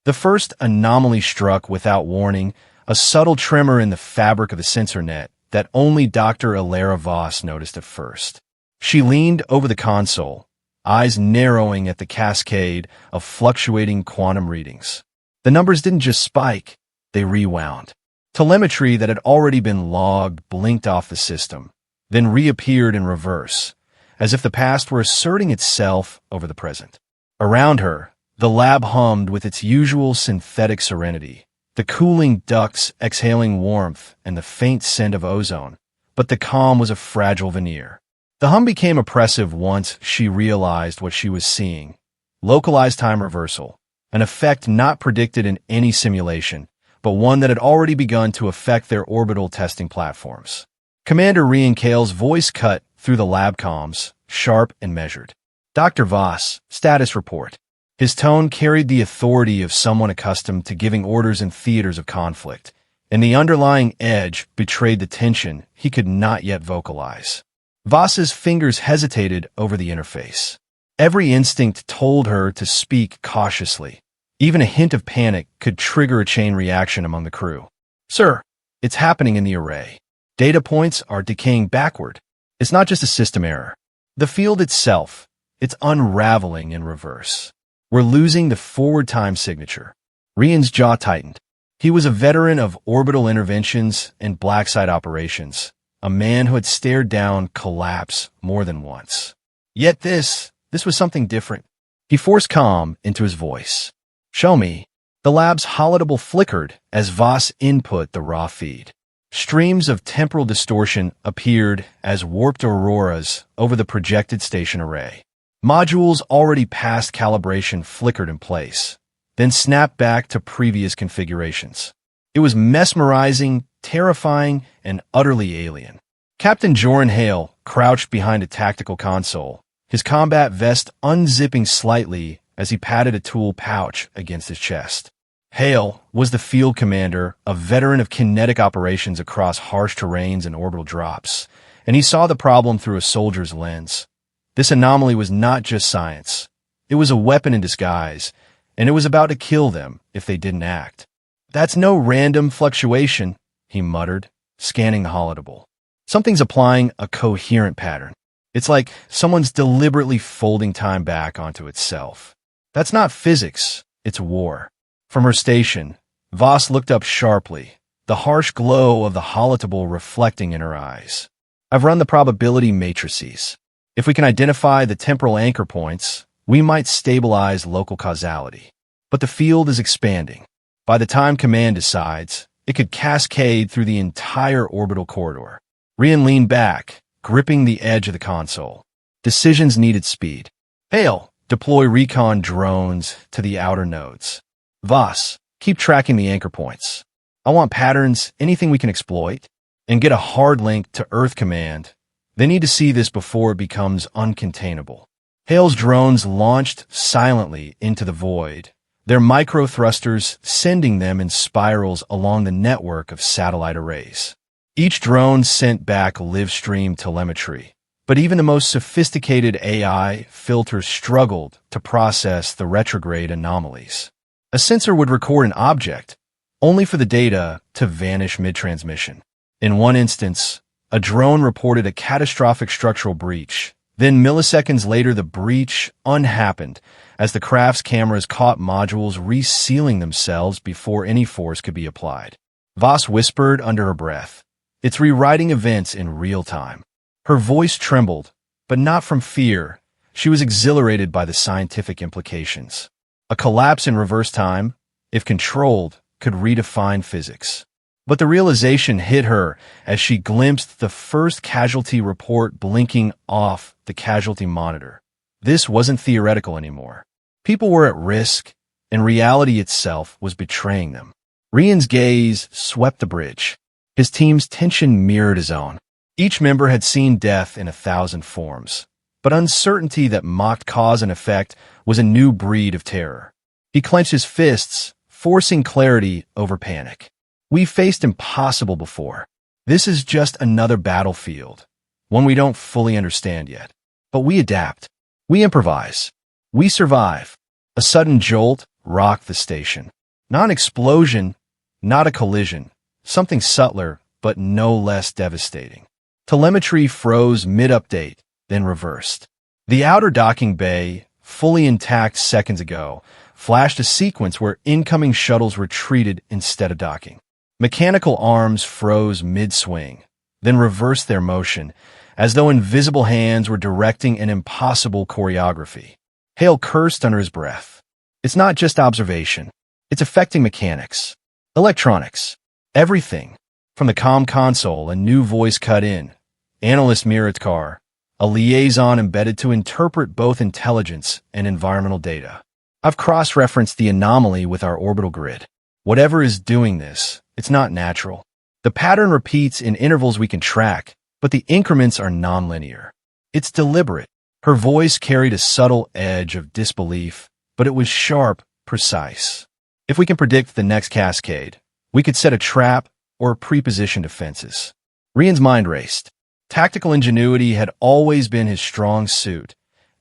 The first anomaly struck without warning, a subtle tremor in the fabric of the sensor net that only Dr. Alara Voss noticed at first. She leaned over the console, eyes narrowing at the cascade of fluctuating quantum readings. The numbers didn't just spike, they rewound. Telemetry that had already been logged blinked off the system, then reappeared in reverse, as if the past were asserting itself over the present. Around her, the lab hummed with its usual synthetic serenity, the cooling ducts exhaling warmth and the faint scent of ozone, but the calm was a fragile veneer. The hum became oppressive once she realized what she was seeing. Localized time reversal, an effect not predicted in any simulation, but one that had already begun to affect their orbital testing platforms. Commander Rian Kale's voice cut through the lab comms, sharp and measured. Dr. Voss, status report. His tone carried the authority of someone accustomed to giving orders in theaters of conflict, and the underlying edge betrayed the tension he could not yet vocalize. Voss's fingers hesitated over the interface. Every instinct told her to speak cautiously. Even a hint of panic could trigger a chain reaction among the crew. Sir, it's happening in the array. Data points are decaying backward. It's not just a system error. The field itself, it's unraveling in reverse. We're losing the forward time signature. Rian's jaw tightened. He was a veteran of orbital interventions and black site operations, a man who had stared down collapse more than once. Yet this was something different. He forced calm into his voice. Show me. The lab's holodeck flickered as Voss input the raw feed. Streams of temporal distortion appeared as warped auroras over the projected station array. Modules already past calibration flickered in place, then snapped back to previous configurations. It was mesmerizing, terrifying, and utterly alien. Captain Joran Hale crouched behind a tactical console, his combat vest unzipping slightly as he patted a tool pouch against his chest. Hale was the field commander, a veteran of kinetic operations across harsh terrains and orbital drops, and he saw the problem through a soldier's lens. This anomaly was not just science. It was a weapon in disguise, and it was about to kill them if they didn't act. That's no random fluctuation, he muttered, scanning the holodeck. Something's applying a coherent pattern. It's like someone's deliberately folding time back onto itself. That's not physics, it's war. From her station, Voss looked up sharply, the harsh glow of the holodeck reflecting in her eyes. I've run the probability matrices. If we can identify the temporal anchor points, we might stabilize local causality. But the field is expanding. By the time command decides, it could cascade through the entire orbital corridor. Rian leaned back, gripping the edge of the console. Decisions needed speed. Hale, deploy recon drones to the outer nodes. Voss, keep tracking the anchor points. I want patterns, anything we can exploit, and get a hard link to Earth Command. They need to see this before it becomes uncontainable. Hale's drones launched silently into the void, their micro-thrusters sending them in spirals along the network of satellite arrays. Each drone sent back live-stream telemetry, but even the most sophisticated AI filters struggled to process the retrograde anomalies. A sensor would record an object, only for the data to vanish mid-transmission. In one instance, a drone reported a catastrophic structural breach. Then milliseconds later, the breach unhappened as the craft's cameras caught modules resealing themselves before any force could be applied. Voss whispered under her breath, "It's rewriting events in real time." Her voice trembled, but not from fear. She was exhilarated by the scientific implications. A collapse in reverse time, if controlled, could redefine physics. But the realization hit her as she glimpsed the first casualty report blinking off the casualty monitor. This wasn't theoretical anymore. People were at risk, and reality itself was betraying them. Rian's gaze swept the bridge. His team's tension mirrored his own. Each member had seen death in 1,000 forms, but uncertainty that mocked cause and effect was a new breed of terror. He clenched his fists, forcing clarity over panic. We've faced impossible before. This is just another battlefield, one we don't fully understand yet. But we adapt. We improvise. We survive. A sudden jolt rocked the station. Not an explosion, not a collision, something subtler, but no less devastating. Telemetry froze mid-update, then reversed. The outer docking bay, fully intact seconds ago, flashed a sequence where incoming shuttles retreated instead of docking. Mechanical arms froze mid-swing, then reversed their motion, as though invisible hands were directing an impossible choreography. Hale cursed under his breath. It's not just observation. It's affecting mechanics. Electronics. Everything. From the comm console, a new voice cut in. Analyst Miratkar, a liaison embedded to interpret both intelligence and environmental data. I've cross-referenced the anomaly with our orbital grid. Whatever is doing this, it's not natural. The pattern repeats in intervals we can track, but the increments are nonlinear. It's deliberate. Her voice carried a subtle edge of disbelief, but it was sharp, precise. If we can predict the next cascade, we could set a trap or preposition defenses. Rian's mind raced. Tactical ingenuity had always been his strong suit.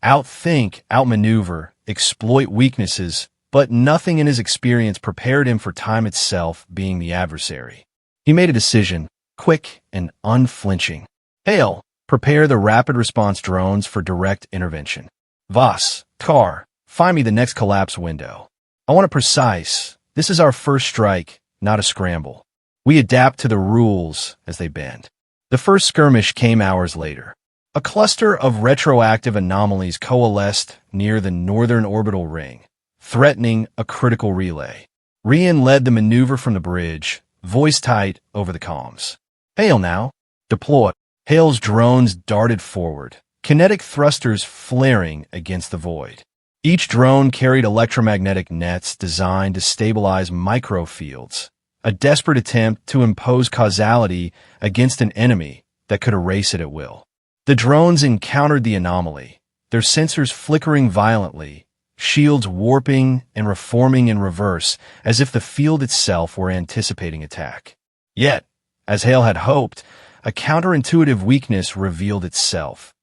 Outthink, outmaneuver, exploit weaknesses, but nothing in his experience prepared him for time itself being the adversary. He made a decision, quick and unflinching. Hale, prepare the rapid response drones for direct intervention. Voss, Car, find me the next collapse window. I want it precise. This is our first strike, not a scramble. We adapt to the rules as they bend. The first skirmish came hours later. A cluster of retroactive anomalies coalesced near the northern orbital ring, threatening a critical relay. Rian led the maneuver from the bridge, voice tight over the comms. Hale now. Deploy. Hale's drones darted forward, kinetic thrusters flaring against the void. Each drone carried electromagnetic nets designed to stabilize microfields, a desperate attempt to impose causality against an enemy that could erase it at will. The drones encountered the anomaly, their sensors flickering violently, shields warping and reforming in reverse as if the field itself were anticipating attack. Yet, as Hale had hoped, a counterintuitive weakness revealed itself.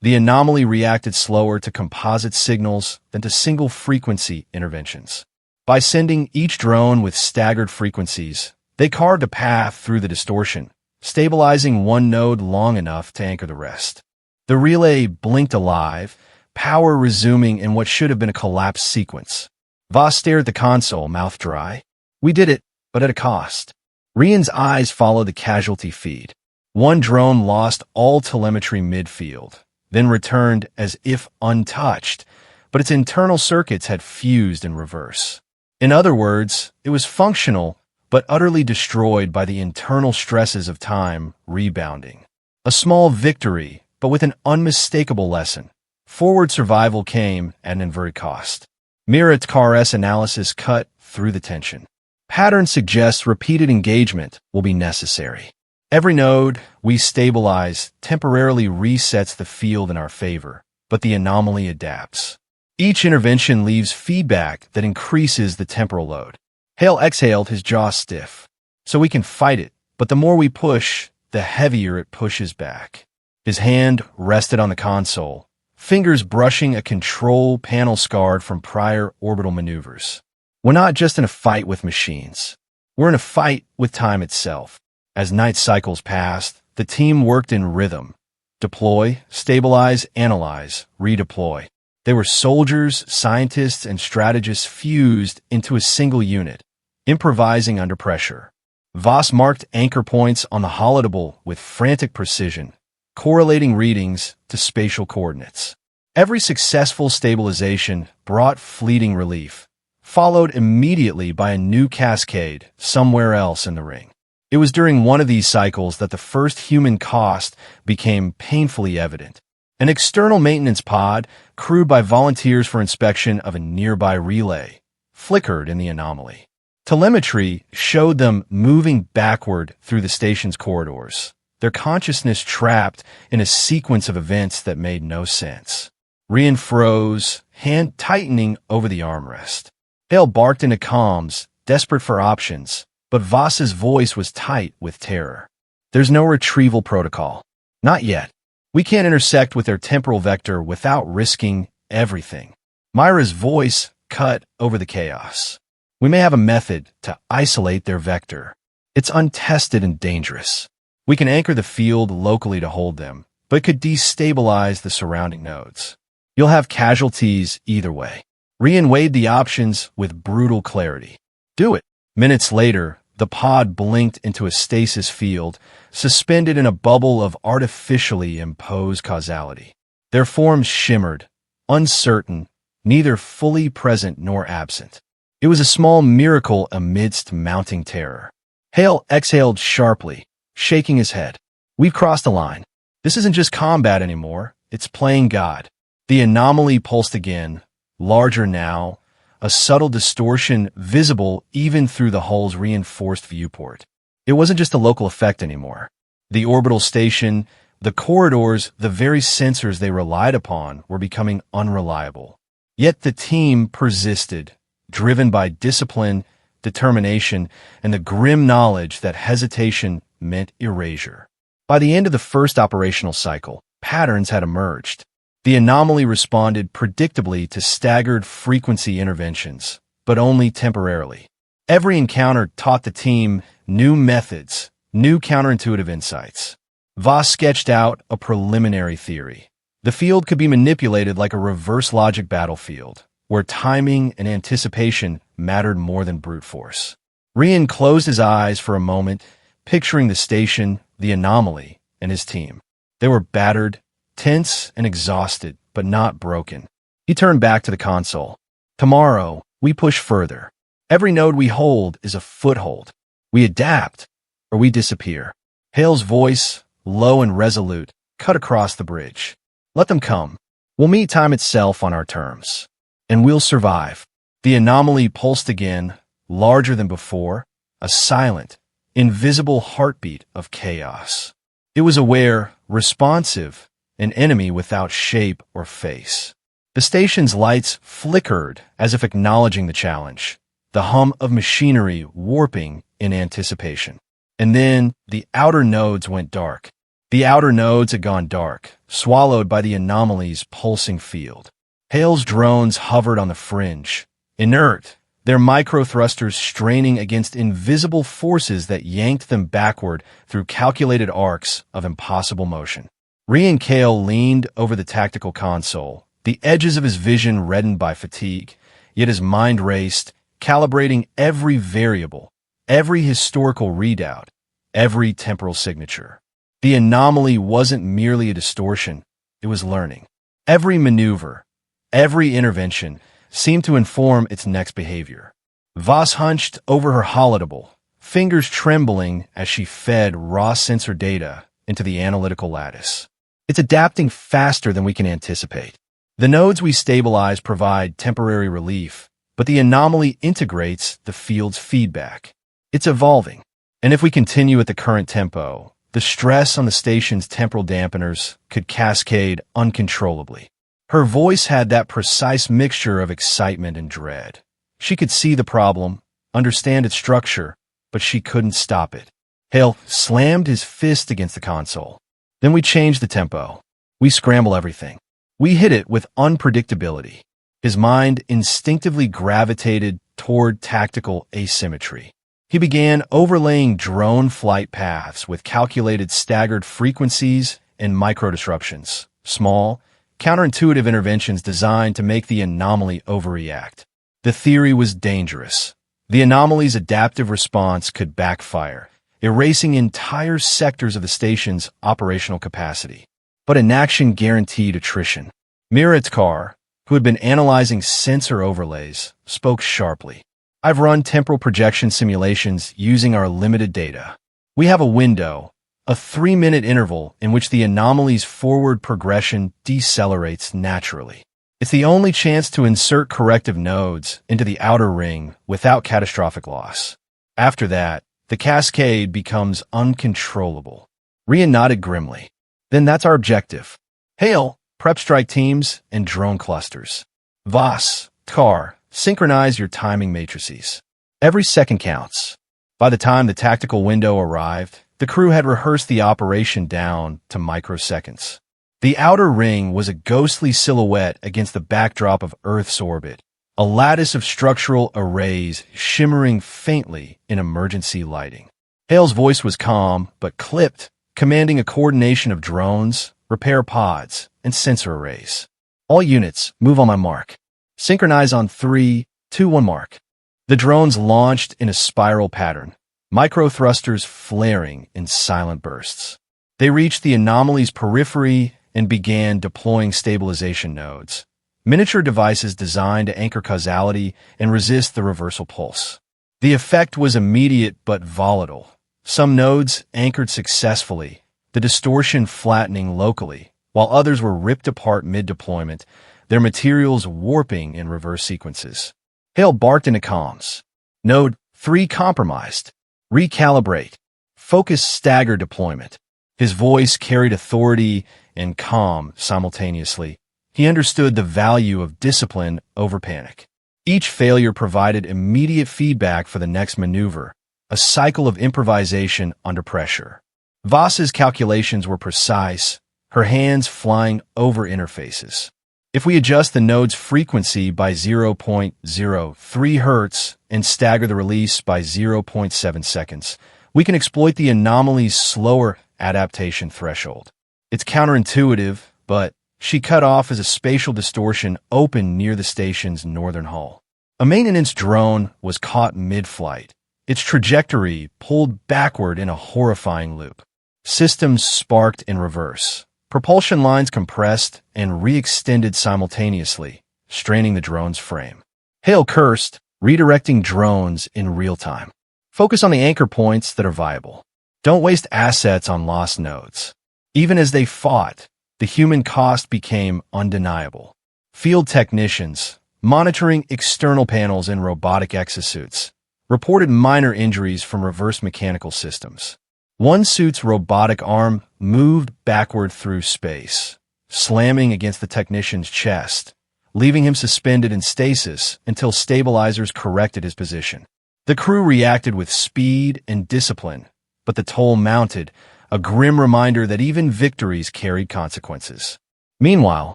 The anomaly reacted slower to composite signals than to single-frequency interventions. By sending each drone with staggered frequencies, they carved a path through the distortion, stabilizing one node long enough to anchor the rest. The relay blinked alive, power resuming in what should have been a collapsed sequence. Voss stared at the console, mouth dry. We did it, but at a cost. Rian's eyes followed the casualty feed. One drone lost all telemetry midfield, then returned as if untouched, but its internal circuits had fused in reverse. In other words, it was functional, but utterly destroyed by the internal stresses of time rebounding. A small victory, but with an unmistakable lesson. Forward survival came at an inverted cost. Miratkar's analysis cut through the tension. Pattern suggests repeated engagement will be necessary. Every node we stabilize temporarily resets the field in our favor, but the anomaly adapts. Each intervention leaves feedback that increases the temporal load. Hale exhaled, his jaw stiff. So we can fight it, but the more we push, the heavier it pushes back. His hand rested on the console, fingers brushing a control panel scarred from prior orbital maneuvers. We're not just in a fight with machines. We're in a fight with time itself. As night cycles passed, the team worked in rhythm. Deploy, stabilize, analyze, redeploy. They were soldiers, scientists, and strategists fused into a single unit, improvising under pressure. Voss marked anchor points on the holodeck with frantic precision, correlating readings to spatial coordinates. Every successful stabilization brought fleeting relief, followed immediately by a new cascade somewhere else in the ring. It was during one of these cycles that the first human cost became painfully evident. An external maintenance pod, crewed by volunteers for inspection of a nearby relay, flickered in the anomaly. Telemetry showed them moving backward through the station's corridors, their consciousness trapped in a sequence of events that made no sense. Rian froze, hand tightening over the armrest. Hale barked into comms, desperate for options, but Voss's voice was tight with terror. There's no retrieval protocol. Not yet. We can't intersect with their temporal vector without risking everything. Myra's voice, cut over the chaos. We may have a method to isolate their vector. It's untested and dangerous. We can anchor the field locally to hold them, but could destabilize the surrounding nodes. You'll have casualties either way. Rian weighed the options with brutal clarity. Do it. Minutes later, the pod blinked into a stasis field, suspended in a bubble of artificially imposed causality. Their forms shimmered, uncertain, neither fully present nor absent. It was a small miracle amidst mounting terror. Hale exhaled sharply, shaking his head. We've crossed the line. This isn't just combat anymore, it's playing God. The anomaly pulsed again, larger now, a subtle distortion visible even through the hull's reinforced viewport. It wasn't just a local effect anymore. The orbital station, the corridors, the very sensors they relied upon were becoming unreliable. Yet the team persisted, driven by discipline, determination, and the grim knowledge that hesitation meant erasure. By the end of the first operational cycle, patterns had emerged. The anomaly responded predictably to staggered frequency interventions, but only temporarily. Every encounter taught the team new methods, new counterintuitive insights. Voss sketched out a preliminary theory. The field could be manipulated like a reverse logic battlefield, where timing and anticipation mattered more than brute force. Rian closed his eyes for a moment, picturing the station, the anomaly, and his team. They were battered, tense, and exhausted, but not broken. He turned back to the console. Tomorrow, we push further. Every node we hold is a foothold. We adapt, or we disappear. Hale's voice, low and resolute, cut across the bridge. Let them come. We'll meet time itself on our terms. And we'll survive. The anomaly pulsed again, larger than before, a silent, invisible heartbeat of chaos. It was aware, responsive, an enemy without shape or face. The station's lights flickered as if acknowledging the challenge, the hum of machinery warping in anticipation. And then the outer nodes went dark. The outer nodes had gone dark, swallowed by the anomaly's pulsing field. Hale's drones hovered on the fringe, inert, their micro-thrusters straining against invisible forces that yanked them backward through calculated arcs of impossible motion. Rian Kale leaned over the tactical console, the edges of his vision reddened by fatigue, yet his mind raced, calibrating every variable, every historical readout, every temporal signature. The anomaly wasn't merely a distortion, it was learning. Every maneuver, every intervention seemed to inform its next behavior. Voss hunched over her holodeable, fingers trembling as she fed raw sensor data into the analytical lattice. It's adapting faster than we can anticipate. The nodes we stabilize provide temporary relief, but the anomaly integrates the field's feedback. It's evolving. And if we continue at the current tempo, the stress on the station's temporal dampeners could cascade uncontrollably. Her voice had that precise mixture of excitement and dread. She could see the problem, understand its structure, but she couldn't stop it. Hale slammed his fist against the console. Then we changed the tempo. We scramble everything. We hit it with unpredictability. His mind instinctively gravitated toward tactical asymmetry. He began overlaying drone flight paths with calculated staggered frequencies and micro-disruptions, small, counterintuitive interventions designed to make the anomaly overreact. The theory was dangerous. The anomaly's adaptive response could backfire, erasing entire sectors of the station's operational capacity. But inaction guaranteed attrition. Miratkar, who had been analyzing sensor overlays, spoke sharply. I've run temporal projection simulations using our limited data. We have a window, a 3-minute interval in which the anomaly's forward progression decelerates naturally. It's the only chance to insert corrective nodes into the outer ring without catastrophic loss. After that, the cascade becomes uncontrollable. Rian nodded grimly. Then that's our objective. Hale, prep strike teams, and drone clusters. Voss, Tar, synchronize your timing matrices. Every second counts. By the time the tactical window arrived, the crew had rehearsed the operation down to microseconds. The outer ring was a ghostly silhouette against the backdrop of Earth's orbit, a lattice of structural arrays shimmering faintly in emergency lighting. Hale's voice was calm but clipped, commanding a coordination of drones, repair pods, and sensor arrays. All units, move on my mark. Synchronize on 3, 2, 1 mark. The drones launched in a spiral pattern, micro-thrusters flaring in silent bursts. They reached the anomaly's periphery and began deploying stabilization nodes, miniature devices designed to anchor causality and resist the reversal pulse. The effect was immediate but volatile. Some nodes anchored successfully, the distortion flattening locally, while others were ripped apart mid-deployment, their materials warping in reverse sequences. Hale barked into comms. Node 3 compromised. Recalibrate. Focus stagger deployment. His voice carried authority and calm simultaneously. He understood the value of discipline over panic. Each failure provided immediate feedback for the next maneuver, a cycle of improvisation under pressure. Voss's calculations were precise, her hands flying over interfaces. If we adjust the node's frequency by 0.03 Hz and stagger the release by 0.7 seconds, we can exploit the anomaly's slower adaptation threshold. It's counterintuitive, but she cut off as a spatial distortion opened near the station's northern hull. A maintenance drone was caught mid-flight, its trajectory pulled backward in a horrifying loop. Systems sparked in reverse. Propulsion lines compressed and re-extended simultaneously, straining the drone's frame. Hale cursed, redirecting drones in real time. Focus on the anchor points that are viable. Don't waste assets on lost nodes. Even as they fought, the human cost became undeniable. Field technicians, monitoring external panels in robotic exosuits, reported minor injuries from reverse mechanical systems. One suit's robotic arm moved backward through space, slamming against the technician's chest, leaving him suspended in stasis until stabilizers corrected his position. The crew reacted with speed and discipline, but the toll mounted, a grim reminder that even victories carried consequences. Meanwhile,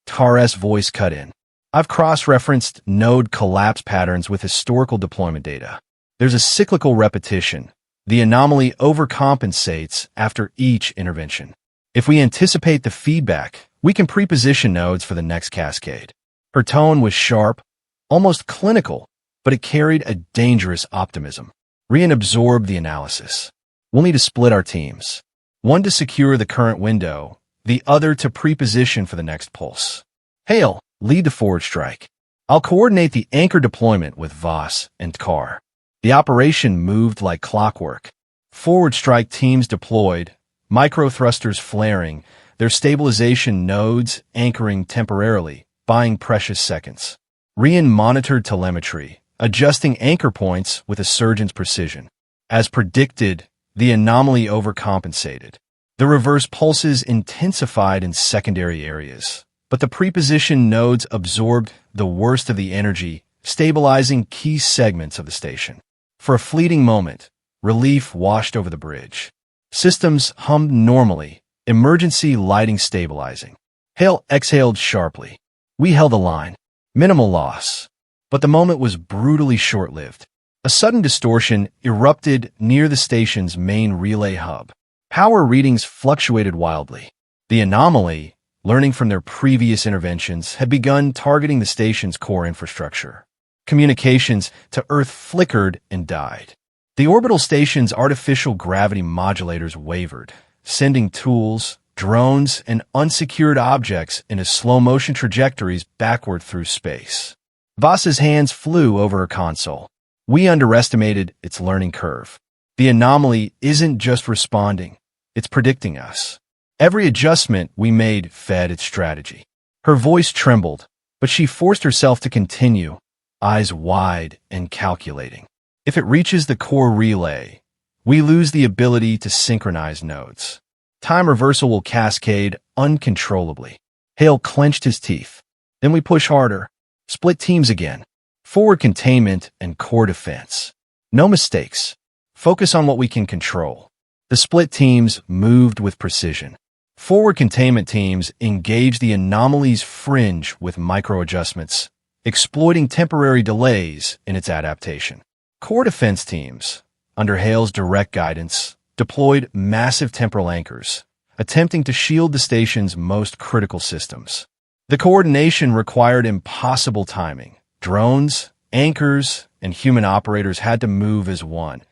Tare's voice cut in. I've cross-referenced node collapse patterns with historical deployment data. There's a cyclical repetition. The anomaly overcompensates after each intervention. If we anticipate the feedback, we can pre-position nodes for the next cascade. Her tone was sharp, almost clinical, but it carried a dangerous optimism. Rian absorbed the analysis. We'll need to split our teams. One to secure the current window, the other to pre-position for the next pulse. Hale, lead the forward strike. I'll coordinate the anchor deployment with Voss and Carr. The operation moved like clockwork. Forward strike teams deployed, micro-thrusters flaring, their stabilization nodes anchoring temporarily, buying precious seconds. Rian monitored telemetry, adjusting anchor points with a surgeon's precision. As predicted, the anomaly overcompensated. The reverse pulses intensified in secondary areas, but the prepositioned nodes absorbed the worst of the energy, stabilizing key segments of the station. For a fleeting moment, relief washed over the bridge. Systems hummed normally, emergency lighting stabilizing. Hale exhaled sharply. We held the line. Minimal loss. But the moment was brutally short-lived. A sudden distortion erupted near the station's main relay hub. Power readings fluctuated wildly. The anomaly, learning from their previous interventions, had begun targeting the station's core infrastructure. Communications to Earth flickered and died. The orbital station's artificial gravity modulators wavered, sending tools, drones, and unsecured objects into slow-motion trajectories backward through space. Voss's hands flew over her console. We underestimated its learning curve. The anomaly isn't just responding, it's predicting us. Every adjustment we made fed its strategy. Her voice trembled, but she forced herself to continue, eyes wide and calculating. If it reaches the core relay, we lose the ability to synchronize nodes. Time reversal will cascade uncontrollably. Hale clenched his teeth. Then we push harder. Split teams again. Forward containment and core defense. No mistakes. Focus on what we can control. The split teams moved with precision. Forward containment teams engaged the anomaly's fringe with micro-adjustments, exploiting temporary delays in its adaptation. Core defense teams, under Hale's direct guidance, deployed massive temporal anchors, attempting to shield the station's most critical systems. The coordination required impossible timing. Drones, anchors, and human operators had to move as one,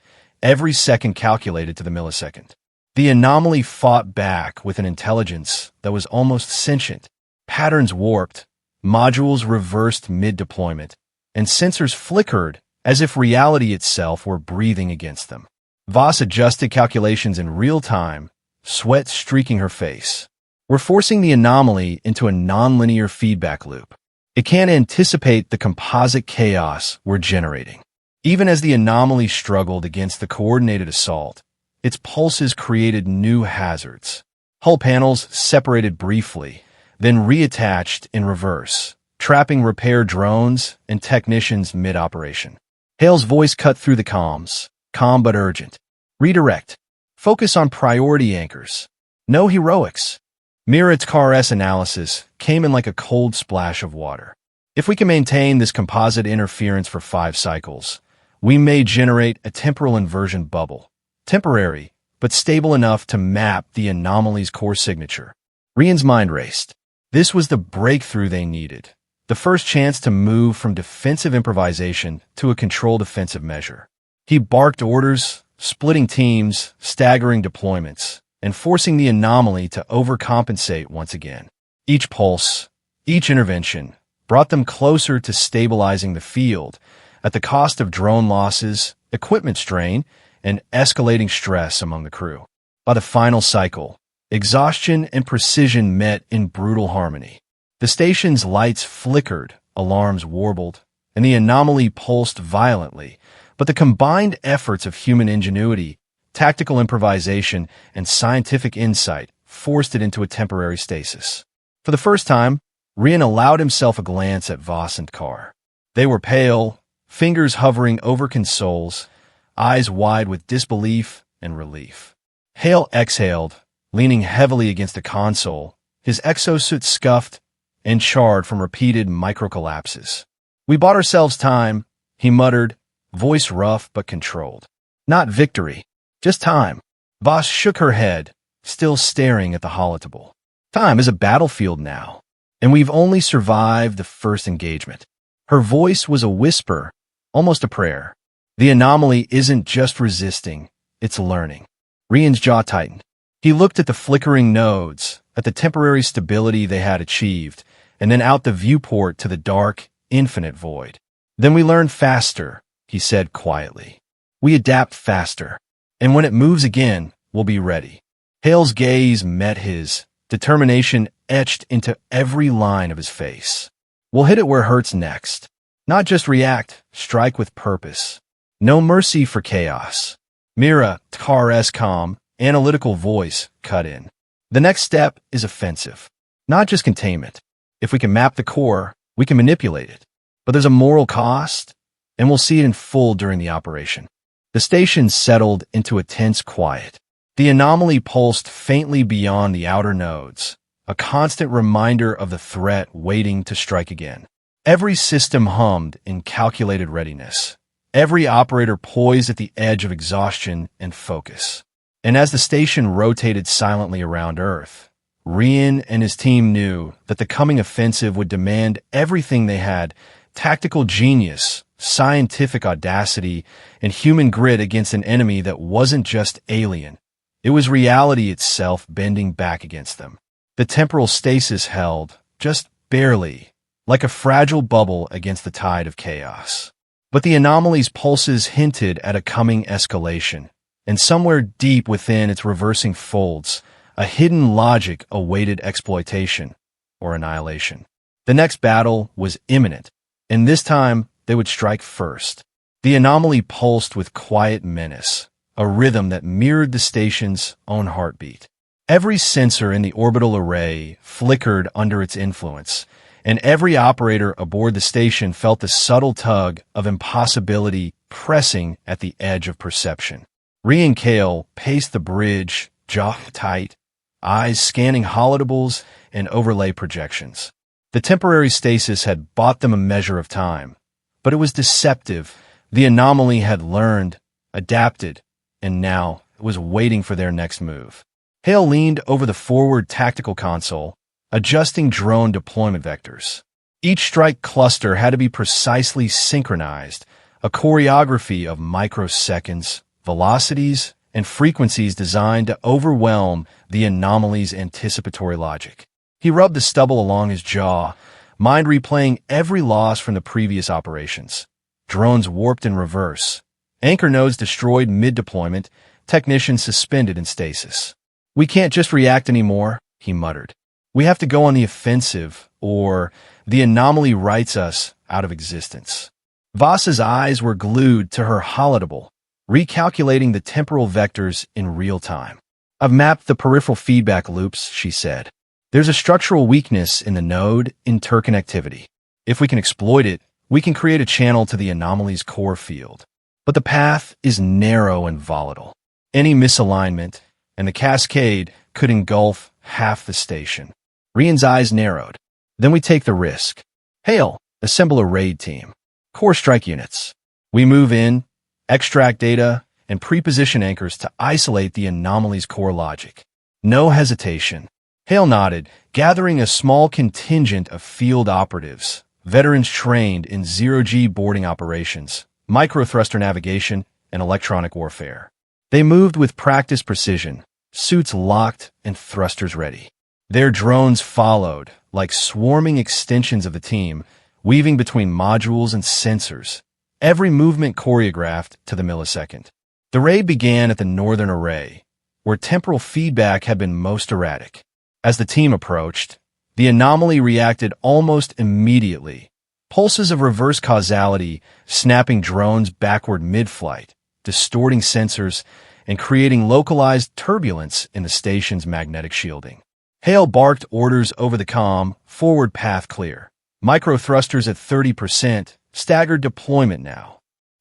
every second calculated to the millisecond. The anomaly fought back with an intelligence that was almost sentient. Patterns warped, modules reversed mid-deployment, and sensors flickered as if reality itself were breathing against them. Voss adjusted calculations in real time, sweat streaking her face. We're forcing the anomaly into a nonlinear feedback loop. It can't anticipate the composite chaos we're generating. Even as the anomaly struggled against the coordinated assault, its pulses created new hazards. Hull panels separated briefly, then reattached in reverse, trapping repair drones and technicians mid-operation. Hale's voice cut through the comms, calm but urgent. Redirect. Focus on priority anchors. No heroics. Mira's KRS analysis came in like a cold splash of water. If we can maintain this composite interference for 5 cycles, we may generate a temporal inversion bubble. Temporary, but stable enough to map the anomaly's core signature. Rian's mind raced. This was the breakthrough they needed. The first chance to move from defensive improvisation to a controlled offensive measure. He barked orders, splitting teams, staggering deployments, and forcing the anomaly to overcompensate once again. Each pulse, each intervention, brought them closer to stabilizing the field at the cost of drone losses, equipment strain, and escalating stress among the crew. By the final cycle, exhaustion and precision met in brutal harmony. The station's lights flickered, alarms warbled, and the anomaly pulsed violently, but the combined efforts of human ingenuity, tactical improvisation, and scientific insight forced it into a temporary stasis. For the first time, Rian allowed himself a glance at Voss and Carr. They were pale, fingers hovering over consoles, eyes wide with disbelief and relief. Hale exhaled, leaning heavily against a console, his exosuit scuffed and charred from repeated microcollapses. "We bought ourselves time," he muttered, voice rough but controlled. "Not victory, just time." Voss shook her head, still staring at the holotable. "Time is a battlefield now, and we've only survived the first engagement." Her voice was a whisper, almost a prayer. The anomaly isn't just resisting, it's learning. Rian's jaw tightened. He looked at the flickering nodes, at the temporary stability they had achieved, and then out the viewport to the dark, infinite void. "Then we learn faster," he said quietly. "We adapt faster, and when it moves again, we'll be ready." Hale's gaze met his, determination etched into every line of his face. "We'll hit it where it hurts next. Not just react, strike with purpose. No mercy for chaos." Mira, Tkar's calm, analytical voice cut in. "The next step is offensive, not just containment. If we can map the core, we can manipulate it. But there's a moral cost, and we'll see it in full during the operation." The station settled into a tense quiet. The anomaly pulsed faintly beyond the outer nodes, a constant reminder of the threat waiting to strike again. Every system hummed in calculated readiness, every operator poised at the edge of exhaustion and focus. And as the station rotated silently around Earth, Rian and his team knew that the coming offensive would demand everything they had: tactical genius, scientific audacity, and human grit against an enemy that wasn't just alien. It was reality itself bending back against them. The temporal stasis held, just barely, like a fragile bubble against the tide of chaos. But the anomaly's pulses hinted at a coming escalation, and somewhere deep within its reversing folds, a hidden logic awaited exploitation or annihilation. The next battle was imminent, and this time they would strike first. The anomaly pulsed with quiet menace, a rhythm that mirrored the station's own heartbeat. Every sensor in the orbital array flickered under its influence, and every operator aboard the station felt the subtle tug of impossibility pressing at the edge of perception. Rian Kale paced the bridge, jaw tight, eyes scanning holotables and overlay projections. The temporary stasis had bought them a measure of time, but it was deceptive. The anomaly had learned, adapted, and now it was waiting for their next move. Hale leaned over the forward tactical console, adjusting drone deployment vectors. Each strike cluster had to be precisely synchronized, a choreography of microseconds, velocities, and frequencies designed to overwhelm the anomaly's anticipatory logic. He rubbed the stubble along his jaw, mind replaying every loss from the previous operations. Drones warped in reverse. Anchor nodes destroyed mid-deployment, technicians suspended in stasis. "We can't just react anymore," he muttered. "We have to go on the offensive, or the anomaly writes us out of existence." Voss's eyes were glued to her holodeble, recalculating the temporal vectors in real time. "I've mapped the peripheral feedback loops," she said. "There's a structural weakness in the node interconnectivity. If we can exploit it, we can create a channel to the anomaly's core field. But the path is narrow and volatile. Any misalignment, and the cascade could engulf half the station." Rian's eyes narrowed. "Then we take the risk. Hale, assemble a raid team. Core strike units. We move in, extract data, and preposition anchors to isolate the anomaly's core logic. No hesitation." Hale nodded, gathering a small contingent of field operatives, veterans trained in zero-G boarding operations, microthruster navigation, and electronic warfare. They moved with practiced precision, suits locked and thrusters ready. Their drones followed, like swarming extensions of the team, weaving between modules and sensors, every movement choreographed to the millisecond. The raid began at the northern array, where temporal feedback had been most erratic. As the team approached, the anomaly reacted almost immediately, pulses of reverse causality snapping drones backward mid-flight, distorting sensors, and creating localized turbulence in the station's magnetic shielding. Hale barked orders over the comm, "Forward path clear. Microthrusters at 30%, staggered deployment now."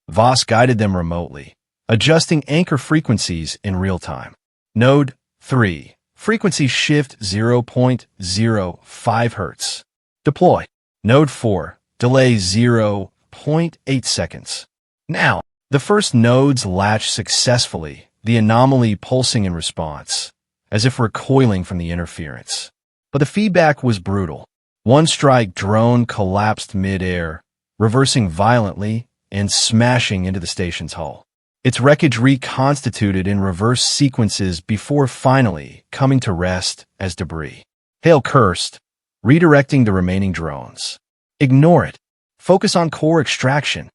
Voss guided them remotely, adjusting anchor frequencies in real time. Node 3. Frequency shift 0.05 Hz. Deploy. Node 4. Delay 0.8 seconds. Now, the first nodes latched successfully, the anomaly pulsing in response, as if recoiling from the interference. But the feedback was brutal. One strike drone collapsed mid-air, reversing violently and smashing into the station's hull. Its wreckage reconstituted in reverse sequences before finally coming to rest as debris. Hale cursed, redirecting the remaining drones. "Ignore it. Focus on core extraction."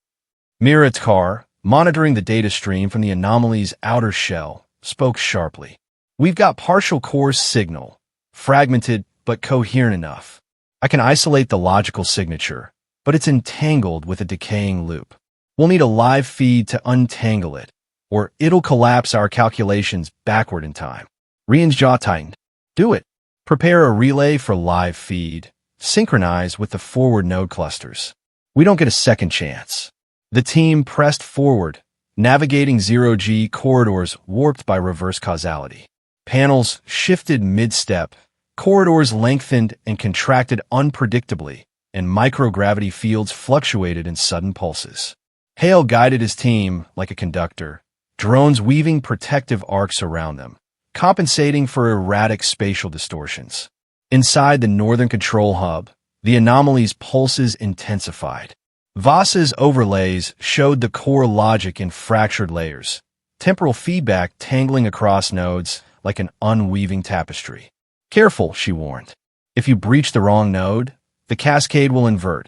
Miratkar, monitoring the data stream from the anomaly's outer shell, spoke sharply. "We've got partial core signal, fragmented but coherent enough. I can isolate the logical signature, but it's entangled with a decaying loop. We'll need a live feed to untangle it, or it'll collapse our calculations backward in time." Rian's jaw tightened. "Do it. Prepare a relay for live feed, synchronize with the forward node clusters. We don't get a second chance." The team pressed forward, navigating zero-G corridors warped by reverse causality. Panels shifted mid-step, corridors lengthened and contracted unpredictably, and microgravity fields fluctuated in sudden pulses. Hale guided his team like a conductor, drones weaving protective arcs around them, compensating for erratic spatial distortions. Inside the northern control hub, the anomaly's pulses intensified. Voss's overlays showed the core logic in fractured layers, temporal feedback tangling across nodes like an unweaving tapestry. "Careful," she warned. "If you breach the wrong node, the cascade will invert.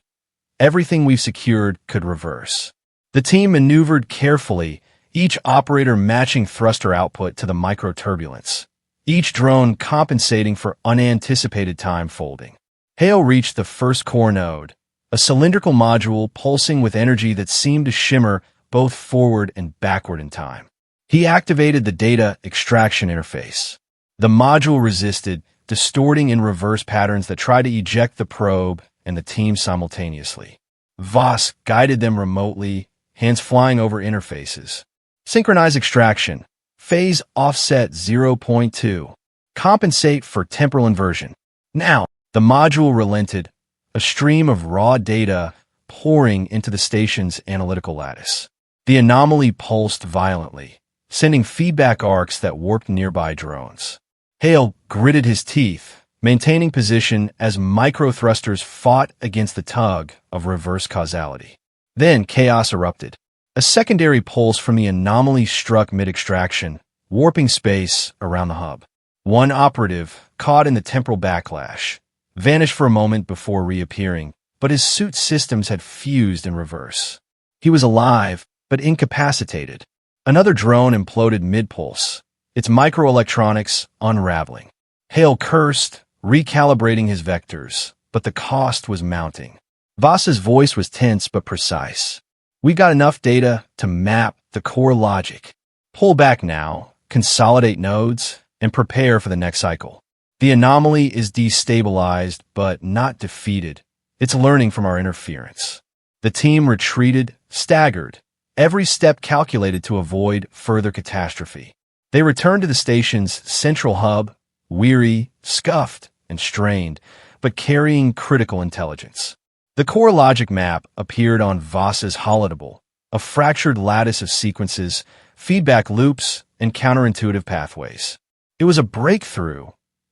Everything we've secured could reverse." The team maneuvered carefully, each operator matching thruster output to the microturbulence, each drone compensating for unanticipated time folding. Hale reached the first core node, a cylindrical module pulsing with energy that seemed to shimmer both forward and backward in time. He activated the data extraction interface. The module resisted, distorting in reverse patterns that tried to eject the probe and the team simultaneously. Voss guided them remotely, hands flying over interfaces. "Synchronize extraction. Phase offset 0.2. Compensate for temporal inversion." Now, the module relented, a stream of raw data pouring into the station's analytical lattice. The anomaly pulsed violently, sending feedback arcs that warped nearby drones. Hale gritted his teeth, maintaining position as micro-thrusters fought against the tug of reverse causality. Then chaos erupted. A secondary pulse from the anomaly struck mid-extraction, warping space around the hub. One operative, caught in the temporal backlash, vanished for a moment before reappearing, but his suit systems had fused in reverse. He was alive, but incapacitated. Another drone imploded mid-pulse, its microelectronics unraveling. Hale cursed, recalibrating his vectors, but the cost was mounting. Voss's voice was tense but precise. "We got enough data to map the core logic. Pull back now, consolidate nodes, and prepare for the next cycle. The anomaly is destabilized but not defeated. It's learning from our interference." The team retreated, staggered, every step calculated to avoid further catastrophe. They returned to the station's central hub, weary, scuffed, and strained, but carrying critical intelligence. The core logic map appeared on Voss's holodeck, a fractured lattice of sequences, feedback loops, and counterintuitive pathways. It was a breakthrough,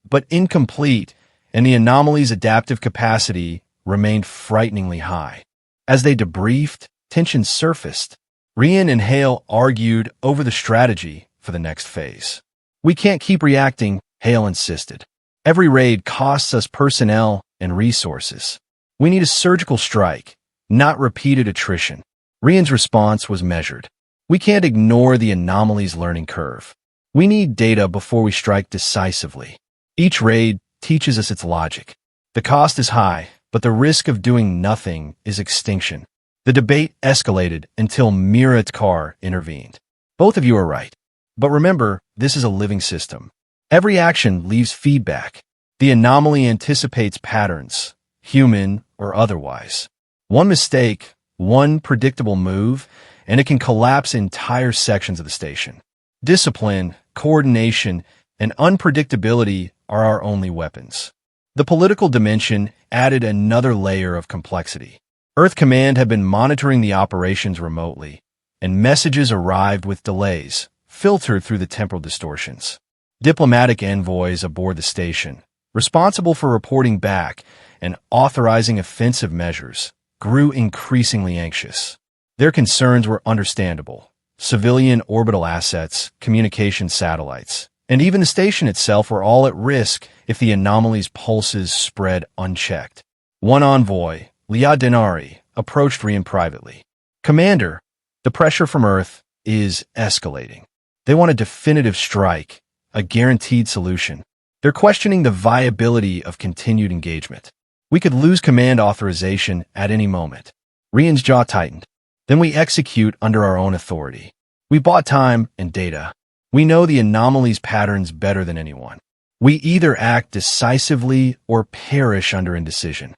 but incomplete, and the anomaly's adaptive capacity remained frighteningly high. As they debriefed, tension surfaced. Rian and Hale argued over the strategy for the next phase. "We can't keep reacting," Hale insisted. "Every raid costs us personnel and resources. We need a surgical strike, not repeated attrition." Rian's response was measured. "We can't ignore the anomaly's learning curve. We need data before we strike decisively. Each raid teaches us its logic. The cost is high, but the risk of doing nothing is extinction." The debate escalated until Miratkar intervened. "Both of you are right. But remember, this is a living system. Every action leaves feedback. The anomaly anticipates patterns, human or otherwise. One mistake, one predictable move, and it can collapse entire sections of the station. Discipline, coordination, and unpredictability are our only weapons." The political dimension added another layer of complexity. Earth Command had been monitoring the operations remotely, and messages arrived with delays, filtered through the temporal distortions. Diplomatic envoys aboard the station, responsible for reporting back and authorizing offensive measures, grew increasingly anxious. Their concerns were understandable. Civilian orbital assets, communication satellites, and even the station itself were all at risk if the anomaly's pulses spread unchecked. One envoy, Liad Denari, approached Rian privately. "Commander, the pressure from Earth is escalating. They want a definitive strike, a guaranteed solution. They're questioning the viability of continued engagement. We could lose command authorization at any moment." Rian's jaw tightened. "Then we execute under our own authority. We bought time and data. We know the anomaly's patterns better than anyone. We either act decisively or perish under indecision."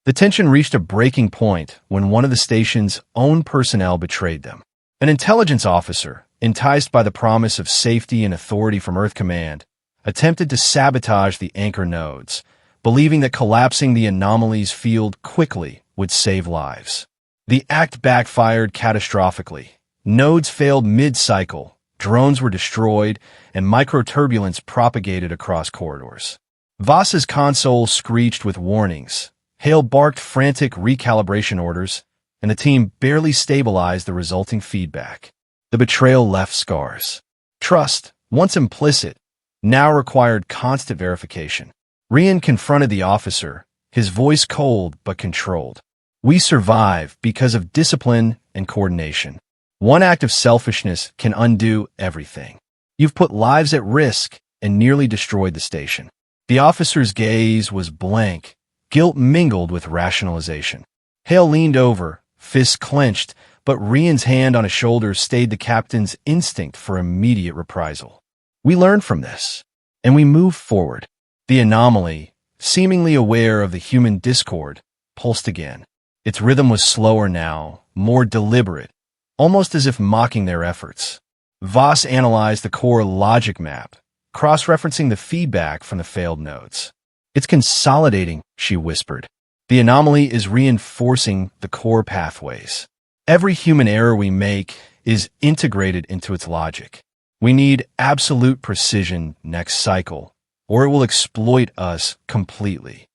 The tension reached a breaking point when one of the station's own personnel betrayed them. An intelligence officer, enticed by the promise of safety and authority from Earth Command, attempted to sabotage the anchor nodes, believing that collapsing the anomaly's field quickly would save lives. The act backfired catastrophically. Nodes failed mid-cycle, drones were destroyed, and microturbulence propagated across corridors. Voss's console screeched with warnings. Hale barked frantic recalibration orders, and the team barely stabilized the resulting feedback. The betrayal left scars. Trust, once implicit, now required constant verification. Rian confronted the officer, his voice cold but controlled. "We survive because of discipline and coordination. One act of selfishness can undo everything. You've put lives at risk and nearly destroyed the station." The officer's gaze was blank, guilt mingled with rationalization. Hale leaned over, fists clenched, but Rian's hand on his shoulder stayed the captain's instinct for immediate reprisal. "We learned from this, and we moved forward." The anomaly, seemingly aware of the human discord, pulsed again. Its rhythm was slower now, more deliberate, almost as if mocking their efforts. Voss analyzed the core logic map, cross-referencing the feedback from the failed nodes. "It's consolidating," she whispered. The anomaly is reinforcing the core pathways. Every human error we make is integrated into its logic. We need absolute precision next cycle, or it will exploit us completely.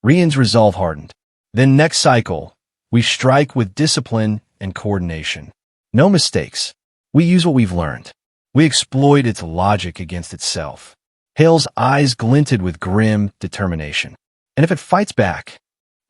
Rian's resolve hardened. Then next cycle, we strike with discipline and coordination. No mistakes. We use what we've learned. We exploit its logic against itself. Hale's eyes glinted with grim determination. And if it fights back?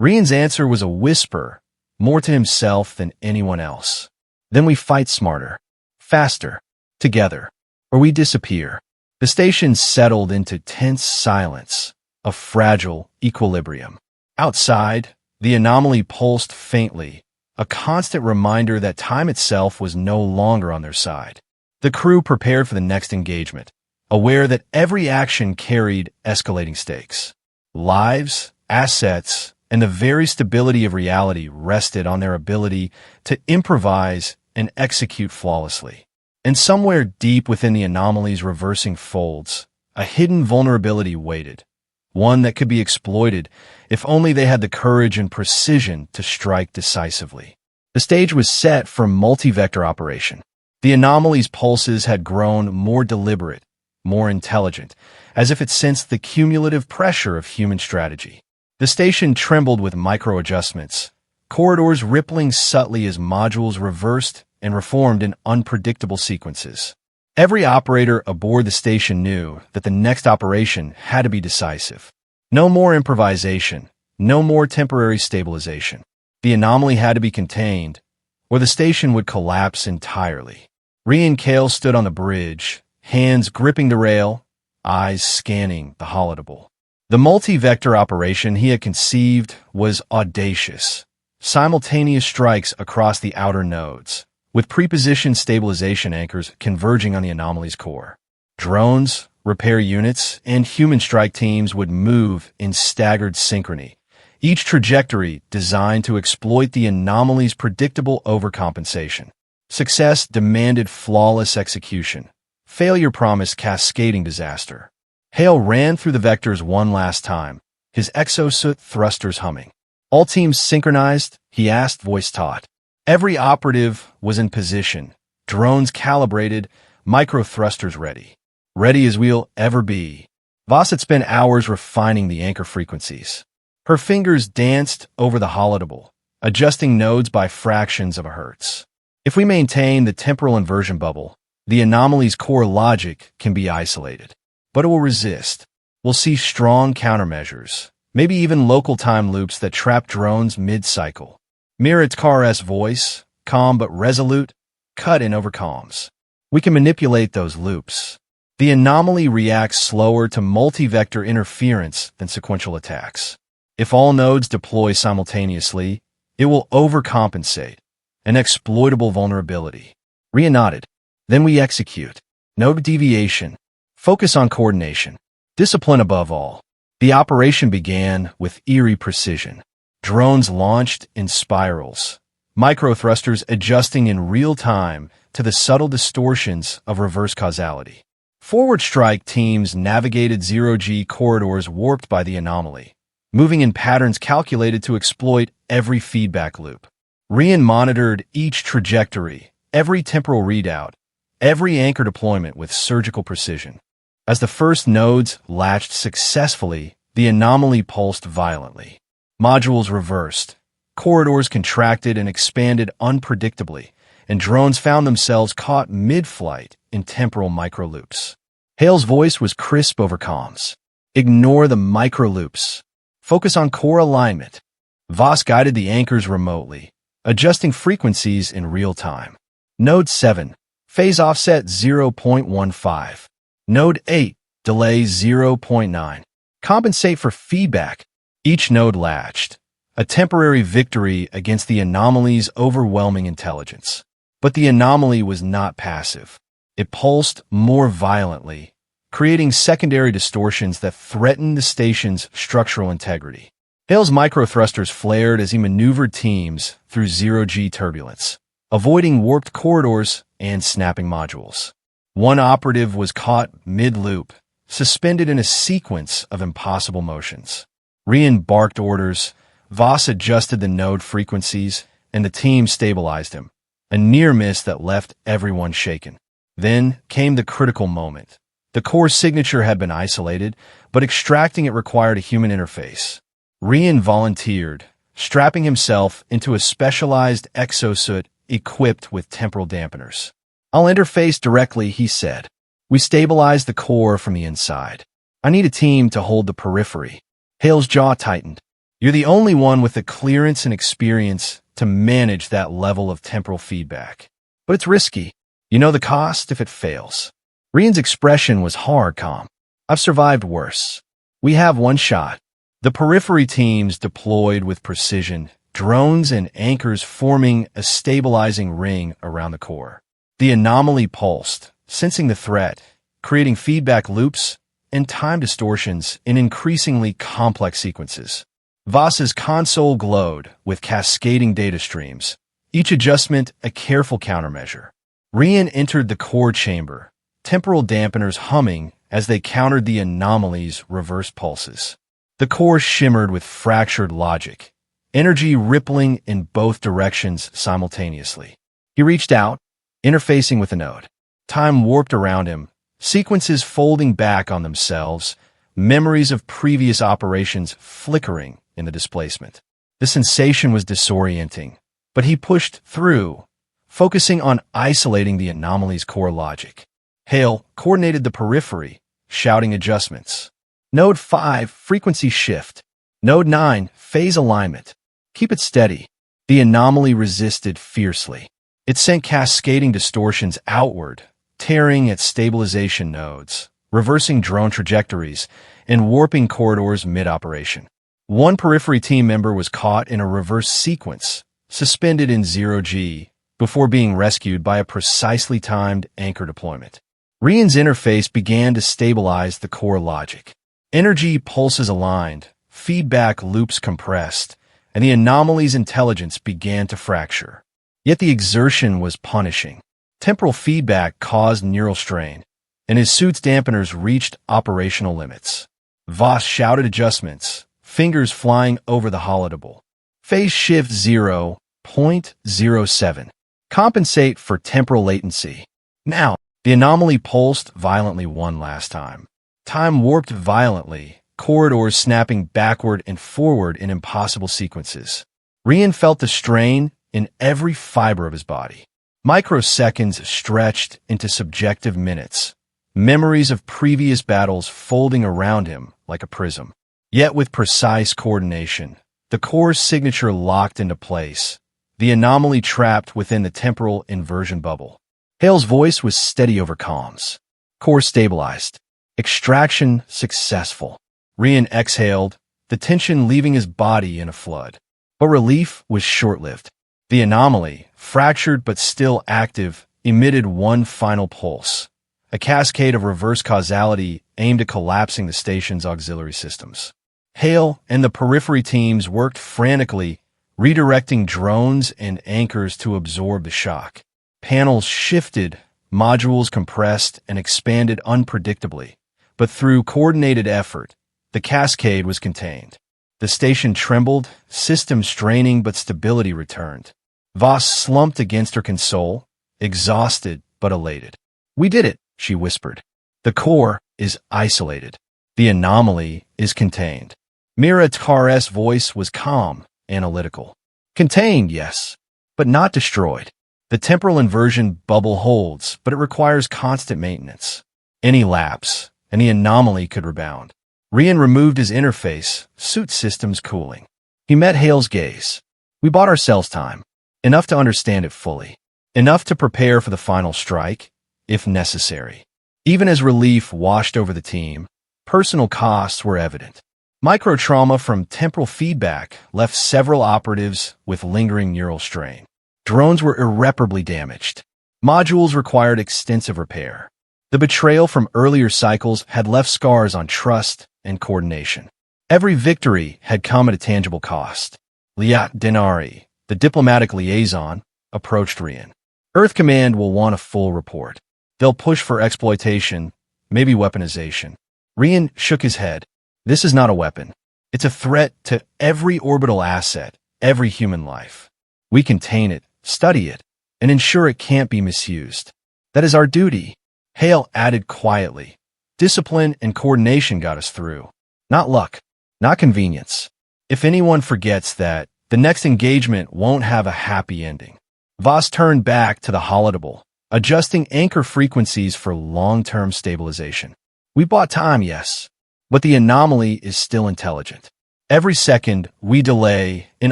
Rian's answer was a whisper, more to himself than anyone else. Then we fight smarter, faster, together, or we disappear. The station settled into tense silence, a fragile equilibrium. Outside, the anomaly pulsed faintly, a constant reminder that time itself was no longer on their side. The crew prepared for the next engagement, aware that every action carried escalating stakes. Lives, assets, and the very stability of reality rested on their ability to improvise and execute flawlessly. And somewhere deep within the anomaly's reversing folds, a hidden vulnerability waited, one that could be exploited if only they had the courage and precision to strike decisively. The stage was set for multi-vector operation. The anomaly's pulses had grown more deliberate, more intelligent, as if it sensed the cumulative pressure of human strategy. The station trembled with micro-adjustments, corridors rippling subtly as modules reversed and reformed in unpredictable sequences. Every operator aboard the station knew that the next operation had to be decisive. No more improvisation, no more temporary stabilization. The anomaly had to be contained, or the station would collapse entirely. Rian Kale stood on the bridge, hands gripping the rail, eyes scanning the holodeble. The multi-vector operation he had conceived was audacious. Simultaneous strikes across the outer nodes, with prepositioned stabilization anchors converging on the anomaly's core. Drones, repair units, and human strike teams would move in staggered synchrony, each trajectory designed to exploit the anomaly's predictable overcompensation. Success demanded flawless execution. Failure promised cascading disaster. Hale ran through the vectors one last time, his exosuit thrusters humming. All teams synchronized, he asked, voice taut. Every operative was in position, drones calibrated, micro-thrusters ready. Ready as we'll ever be. Voss had spent hours refining the anchor frequencies. Her fingers danced over the holodeble, adjusting nodes by fractions of a hertz. If we maintain the temporal inversion bubble, the anomaly's core logic can be isolated. But it will resist. We'll see strong countermeasures, maybe even local time loops that trap drones mid-cycle. Miratkar's voice, calm but resolute, cut in over comms. We can manipulate those loops. The anomaly reacts slower to multi-vector interference than sequential attacks. If all nodes deploy simultaneously, it will overcompensate, an exploitable vulnerability. Rian nodded. Then we execute. No deviation. Focus on coordination. Discipline above all. The operation began with eerie precision. Drones launched in spirals, micro-thrusters adjusting in real time to the subtle distortions of reverse causality. Forward strike teams navigated zero-G corridors warped by the anomaly, moving in patterns calculated to exploit every feedback loop. Rian monitored each trajectory, every temporal readout, every anchor deployment with surgical precision. As the first nodes latched successfully, the anomaly pulsed violently. Modules reversed, corridors contracted and expanded unpredictably, and drones found themselves caught mid-flight in temporal microloops. Hale's voice was crisp over comms. Ignore the microloops. Focus on core alignment. Voss guided the anchors remotely, adjusting frequencies in real time. Node 7, phase offset 0.15. Node 8, delay 0.9. Compensate for feedback. Each node latched, a temporary victory against the anomaly's overwhelming intelligence. But the anomaly was not passive. It pulsed more violently, creating secondary distortions that threatened the station's structural integrity. Hale's microthrusters flared as he maneuvered teams through zero-G turbulence, avoiding warped corridors and snapping modules. One operative was caught mid-loop, suspended in a sequence of impossible motions. Rian barked orders, Voss adjusted the node frequencies, and the team stabilized him, a near miss that left everyone shaken. Then came the critical moment. The core signature had been isolated, but extracting it required a human interface. Rian volunteered, strapping himself into a specialized exosuit equipped with temporal dampeners. "I'll interface directly," he said. "We stabilized the core from the inside. I need a team to hold the periphery." Hale's jaw tightened. "You're the only one with the clearance and experience to manage that level of temporal feedback. But it's risky. You know the cost if it fails." Rian's expression was hard calm. "I've survived worse. We have one shot." The periphery teams deployed with precision, drones and anchors forming a stabilizing ring around the core. The anomaly pulsed, sensing the threat, creating feedback loops and time distortions in increasingly complex sequences. Voss's console glowed with cascading data streams, each adjustment a careful countermeasure. Rian entered the core chamber, temporal dampeners humming as they countered the anomaly's reverse pulses. The core shimmered with fractured logic, energy rippling in both directions simultaneously. He reached out, interfacing with the node. Time warped around him, sequences folding back on themselves, memories of previous operations flickering in the displacement. The sensation was disorienting, but he pushed through, focusing on isolating the anomaly's core logic. Hale coordinated the periphery, shouting adjustments. Node 5, frequency shift. Node 9, phase alignment. Keep it steady. The anomaly resisted fiercely. It sent cascading distortions outward, tearing at stabilization nodes, reversing drone trajectories, and warping corridors mid-operation. One periphery team member was caught in a reverse sequence, suspended in 0G, before being rescued by a precisely timed anchor deployment. Rian's interface began to stabilize the core logic. Energy pulses aligned, feedback loops compressed, and the anomaly's intelligence began to fracture. Yet the exertion was punishing. Temporal feedback caused neural strain, and his suit's dampeners reached operational limits. Voss shouted adjustments, fingers flying over the holodable. Phase shift 0.07. Compensate for temporal latency. Now, the anomaly pulsed violently one last time. Time warped violently, corridors snapping backward and forward in impossible sequences. Rian felt the strain in every fiber of his body. Microseconds stretched into subjective minutes, memories of previous battles folding around him like a prism. Yet with precise coordination, the core's signature locked into place, the anomaly trapped within the temporal inversion bubble. Hale's voice was steady over comms. Core stabilized. Extraction successful. Rian exhaled, the tension leaving his body in a flood. But relief was short-lived. The anomaly, fractured but still active, emitted one final pulse, a cascade of reverse causality aimed at collapsing the station's auxiliary systems. Hale and the periphery teams worked frantically, redirecting drones and anchors to absorb the shock. Panels shifted, modules compressed and expanded unpredictably, but through coordinated effort, the cascade was contained. The station trembled, systems straining, but stability returned. Voss slumped against her console, exhausted but elated. "We did it," she whispered. "The core is isolated. The anomaly is contained." Mira Tar's voice was calm, analytical. "Contained, yes, but not destroyed. The temporal inversion bubble holds, but it requires constant maintenance. Any lapse, and the anomaly could rebound." Rian removed his interface, suit systems cooling. He met Hale's gaze. "We bought ourselves time. Enough to understand it fully. Enough to prepare for the final strike, if necessary." Even as relief washed over the team, personal costs were evident. Microtrauma from temporal feedback left several operatives with lingering neural strain. Drones were irreparably damaged. Modules required extensive repair. The betrayal from earlier cycles had left scars on trust and coordination. Every victory had come at a tangible cost. Liat Denari, the diplomatic liaison, approached Rian. "Earth Command will want a full report. They'll push for exploitation, maybe weaponization." Rian shook his head. "This is not a weapon. It's a threat to every orbital asset, every human life. We contain it, study it, and ensure it can't be misused. That is our duty. Hale added quietly. Discipline and coordination got us through. Not luck, not convenience. If anyone forgets that, the next engagement won't have a happy ending. Voss turned back to the holodeck, adjusting anchor frequencies for long-term stabilization. We bought time, yes, but the anomaly is still intelligent. Every second we delay in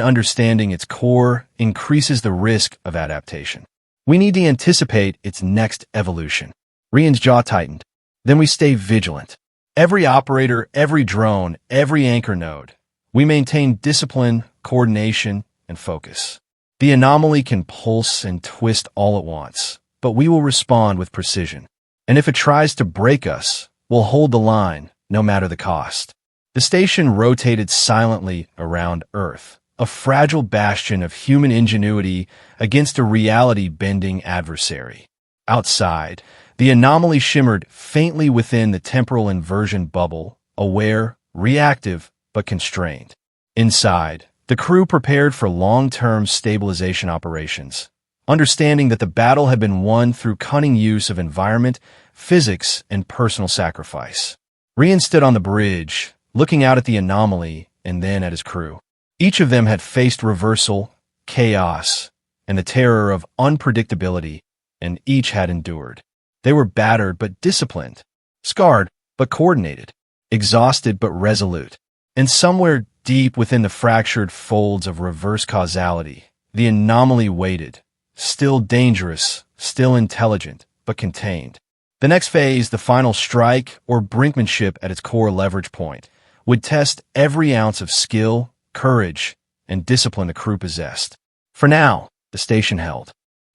understanding its core increases the risk of adaptation. We need to anticipate its next evolution. Rian's jaw tightened. Then we stay vigilant. Every operator, every drone, every anchor node. We maintain discipline, coordination, and focus. The anomaly can pulse and twist all at once, but we will respond with precision. And if it tries to break us, we'll hold the line, no matter the cost. The station rotated silently around Earth, a fragile bastion of human ingenuity against a reality-bending adversary. Outside, the anomaly shimmered faintly within the temporal inversion bubble, aware, reactive, but constrained. Inside, the crew prepared for long-term stabilization operations, understanding that the battle had been won through cunning use of environment, physics, and personal sacrifice. Rian stood on the bridge, looking out at the anomaly and then at his crew. Each of them had faced reversal, chaos, and the terror of unpredictability, and each had endured. They were battered but disciplined, scarred but coordinated, exhausted but resolute. And somewhere deep within the fractured folds of reverse causality, the anomaly waited, still dangerous, still intelligent, but contained. The next phase, the final strike, or brinkmanship at its core leverage point, would test every ounce of skill, courage, and discipline the crew possessed. For now, the station held.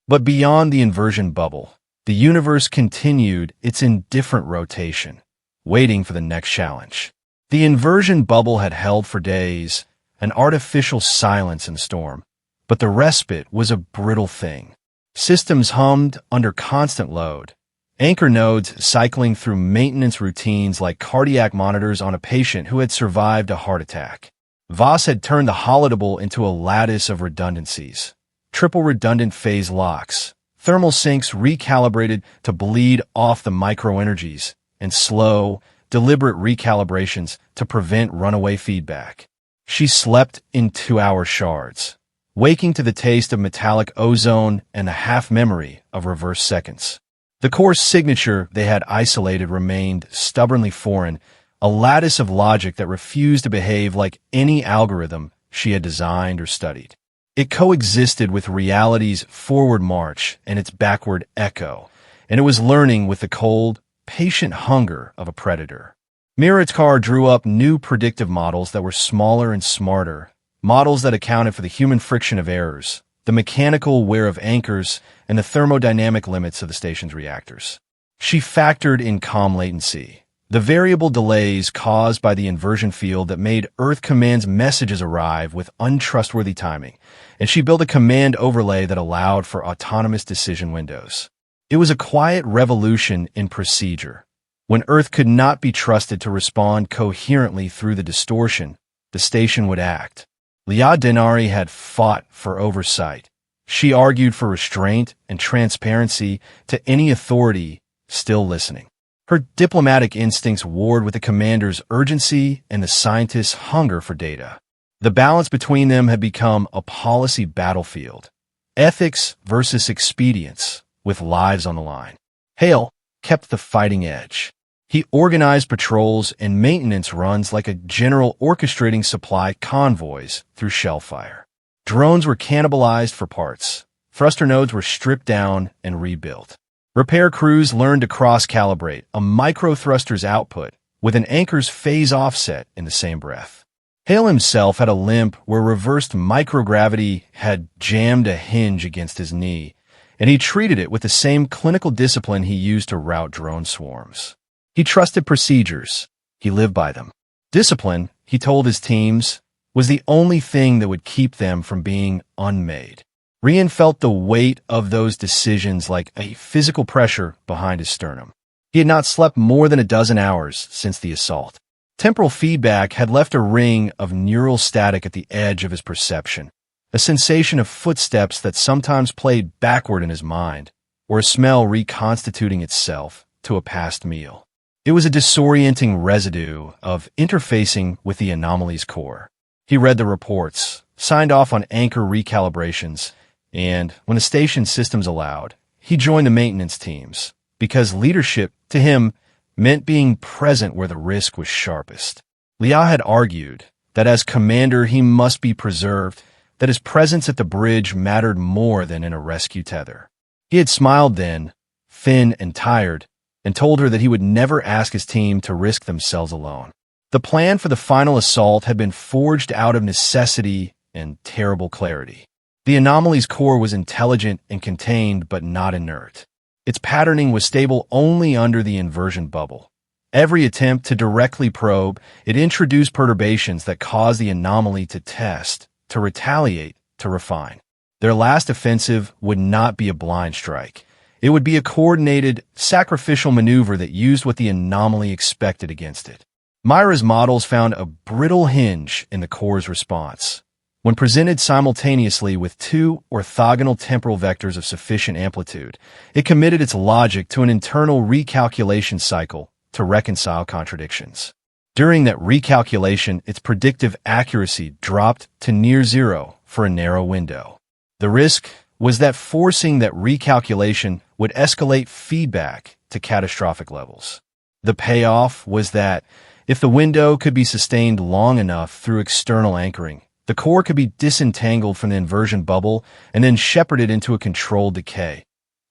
But beyond the inversion bubble, the universe continued its indifferent rotation, waiting for the next challenge. The inversion bubble had held for days, an artificial silence in the storm, but the respite was a brittle thing. Systems hummed under constant load, anchor nodes cycling through maintenance routines like cardiac monitors on a patient who had survived a heart attack. Voss had turned the holodeck into a lattice of redundancies. Triple redundant phase locks, thermal sinks recalibrated to bleed off the microenergies, and slow, deliberate recalibrations to prevent runaway feedback. She slept in 2-hour shards, waking to the taste of metallic ozone and the half-memory of reverse seconds. The core's signature they had isolated remained stubbornly foreign, a lattice of logic that refused to behave like any algorithm she had designed or studied. It coexisted with reality's forward march and its backward echo, and it was learning with the cold, patient hunger of a predator. Miratkar drew up new predictive models that were smaller and smarter, models that accounted for the human friction of errors, the mechanical wear of anchors, and the thermodynamic limits of the station's reactors. She factored in calm latency, the variable delays caused by the inversion field that made Earth Command's messages arrive with untrustworthy timing, and she built a command overlay that allowed for autonomous decision windows. It was a quiet revolution in procedure. When Earth could not be trusted to respond coherently through the distortion, the station would act. Liad Denari had fought for oversight. She argued for restraint and transparency to any authority still listening. Her diplomatic instincts warred with the commander's urgency and the scientist's hunger for data. The balance between them had become a policy battlefield. Ethics versus expedience, with lives on the line. Hale kept the fighting edge. He organized patrols and maintenance runs like a general orchestrating supply convoys through shellfire. Drones were cannibalized for parts. Thruster nodes were stripped down and rebuilt. Repair crews learned to cross-calibrate a micro-thruster's output with an anchor's phase offset in the same breath. Hale himself had a limp where reversed microgravity had jammed a hinge against his knee, and he treated it with the same clinical discipline he used to rout drone swarms. He trusted procedures. He lived by them. Discipline, he told his teams, was the only thing that would keep them from being unmade. Rian felt the weight of those decisions like a physical pressure behind his sternum. He had not slept more than a dozen hours since the assault. Temporal feedback had left a ring of neural static at the edge of his perception, a sensation of footsteps that sometimes played backward in his mind, or a smell reconstituting itself to a past meal. It was a disorienting residue of interfacing with the anomaly's core. He read the reports, signed off on anchor recalibrations, and, when the station systems allowed, he joined the maintenance teams, because leadership, to him, meant being present where the risk was sharpest. Liao had argued that as commander he must be preserved, that his presence at the bridge mattered more than in a rescue tether. He had smiled then, thin and tired, and told her that he would never ask his team to risk themselves alone. The plan for the final assault had been forged out of necessity and terrible clarity. The anomaly's core was intelligent and contained but not inert. Its patterning was stable only under the inversion bubble. Every attempt to directly probe, it introduced perturbations that caused the anomaly to test, to retaliate, to refine. Their last offensive would not be a blind strike. It would be a coordinated, sacrificial maneuver that used what the anomaly expected against it. Myra's models found a brittle hinge in the core's response. When presented simultaneously with two orthogonal temporal vectors of sufficient amplitude, it committed its logic to an internal recalculation cycle to reconcile contradictions. During that recalculation, its predictive accuracy dropped to near zero for a narrow window. The risk was that forcing that recalculation would escalate feedback to catastrophic levels. The payoff was that, if the window could be sustained long enough through external anchoring, the core could be disentangled from the inversion bubble and then shepherded into a controlled decay.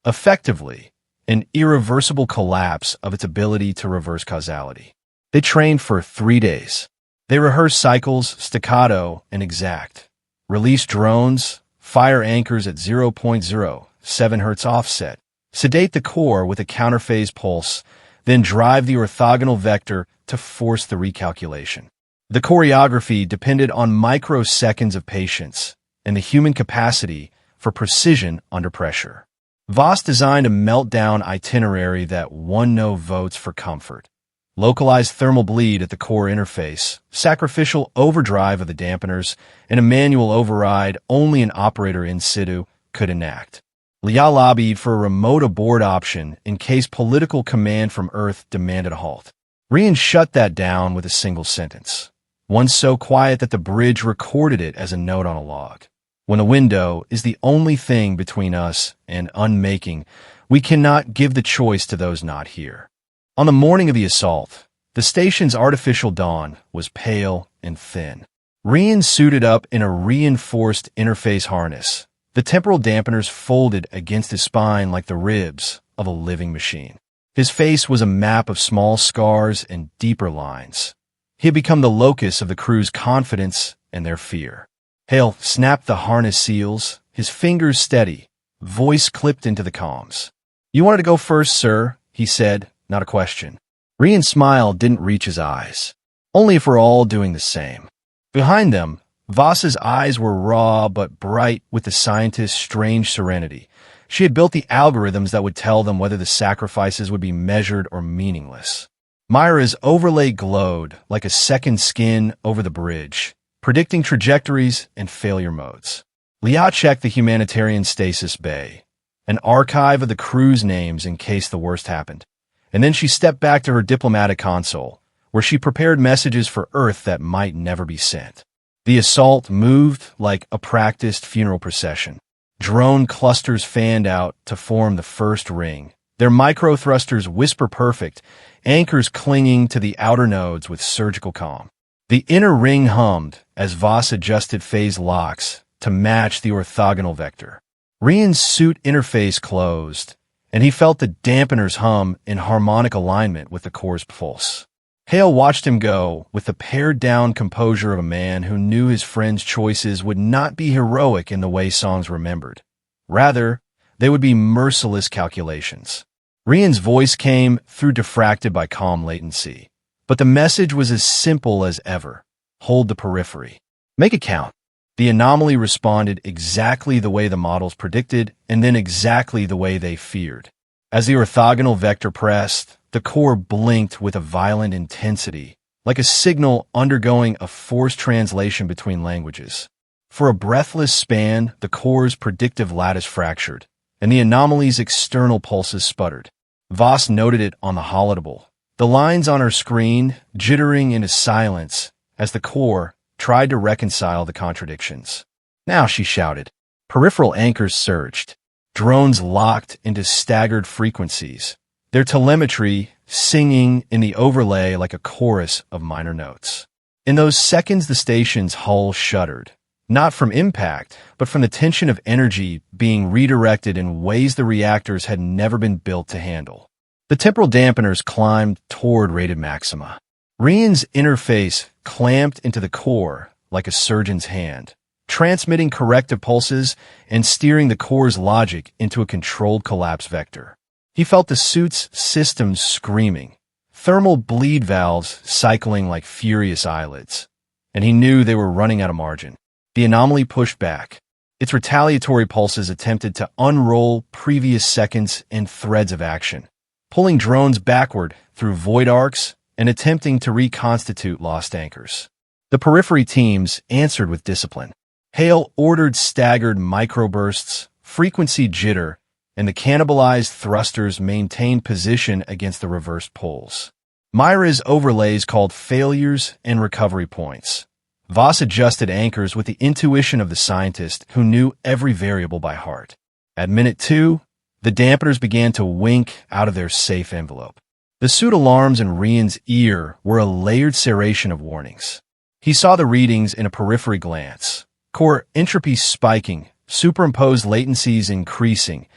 Effectively, an irreversible collapse of its ability to reverse causality. They trained for 3 days. They rehearsed cycles, staccato, and exact. Released drones, fire anchors at 0.07 Hz offset, sedate the core with a counterphase pulse, then drive the orthogonal vector to force the recalculation. The choreography depended on microseconds of patience and the human capacity for precision under pressure. Voss designed a meltdown itinerary that won no votes for comfort. Localized thermal bleed at the core interface, sacrificial overdrive of the dampeners, and a manual override only an operator in situ could enact. Liao lobbied for a remote abort option in case political command from Earth demanded a halt. Rian shut that down with a single sentence, one so quiet that the bridge recorded it as a note on a log. When a window is the only thing between us and unmaking, we cannot give the choice to those not here. On the morning of the assault, the station's artificial dawn was pale and thin. Rian suited up in a reinforced interface harness. The temporal dampeners folded against his spine like the ribs of a living machine. His face was a map of small scars and deeper lines. He had become the locus of the crew's confidence and their fear. Hale snapped the harness seals, his fingers steady, voice clipped into the comms. "You wanted to go first, sir," he said, not a question. Rian's smile didn't reach his eyes. "Only if we're all doing the same." Behind them, Voss's eyes were raw but bright with the scientist's strange serenity. She had built the algorithms that would tell them whether the sacrifices would be measured or meaningless. Myra's overlay glowed like a second skin over the bridge, predicting trajectories and failure modes. Liao checked the humanitarian stasis bay, an archive of the crew's names in case the worst happened, and then she stepped back to her diplomatic console, where she prepared messages for Earth that might never be sent. The assault moved like a practiced funeral procession. Drone clusters fanned out to form the first ring, their micro-thrusters whisper-perfect, anchors clinging to the outer nodes with surgical calm. The inner ring hummed as Voss adjusted phase locks to match the orthogonal vector. Rian's suit interface closed, and he felt the dampeners hum in harmonic alignment with the core's pulse. Hale watched him go with the pared-down composure of a man who knew his friend's choices would not be heroic in the way songs remembered. Rather, they would be merciless calculations. Rian's voice came through diffracted by calm latency, but the message was as simple as ever. Hold the periphery. Make it count. The anomaly responded exactly the way the models predicted, and then exactly the way they feared. As the orthogonal vector pressed, the core blinked with a violent intensity, like a signal undergoing a forced translation between languages. For a breathless span, the core's predictive lattice fractured, and the anomaly's external pulses sputtered. Voss noted it on the holodeck, the lines on her screen jittering into silence as the core tried to reconcile the contradictions. Now, she shouted. Peripheral anchors surged. Drones locked into staggered frequencies, their telemetry singing in the overlay like a chorus of minor notes. In those seconds, the station's hull shuddered, not from impact, but from the tension of energy being redirected in ways the reactors had never been built to handle. The temporal dampeners climbed toward rated maxima. Rian's interface clamped into the core like a surgeon's hand, transmitting corrective pulses and steering the core's logic into a controlled collapse vector. He felt the suit's systems screaming, thermal bleed valves cycling like furious eyelids, and he knew they were running out of margin. The anomaly pushed back. Its retaliatory pulses attempted to unroll previous seconds and threads of action, pulling drones backward through void arcs and attempting to reconstitute lost anchors. The periphery teams answered with discipline. Hale ordered staggered microbursts, frequency jitter, and the cannibalized thrusters maintained position against the reversed pulls. Myra's overlays called failures and recovery points. Voss adjusted anchors with the intuition of the scientist who knew every variable by heart. At minute 2, the dampeners began to wink out of their safe envelope. The suit alarms in Rian's ear were a layered serration of warnings. He saw the readings in a periphery glance. Core entropy spiking, superimposed latencies increasing,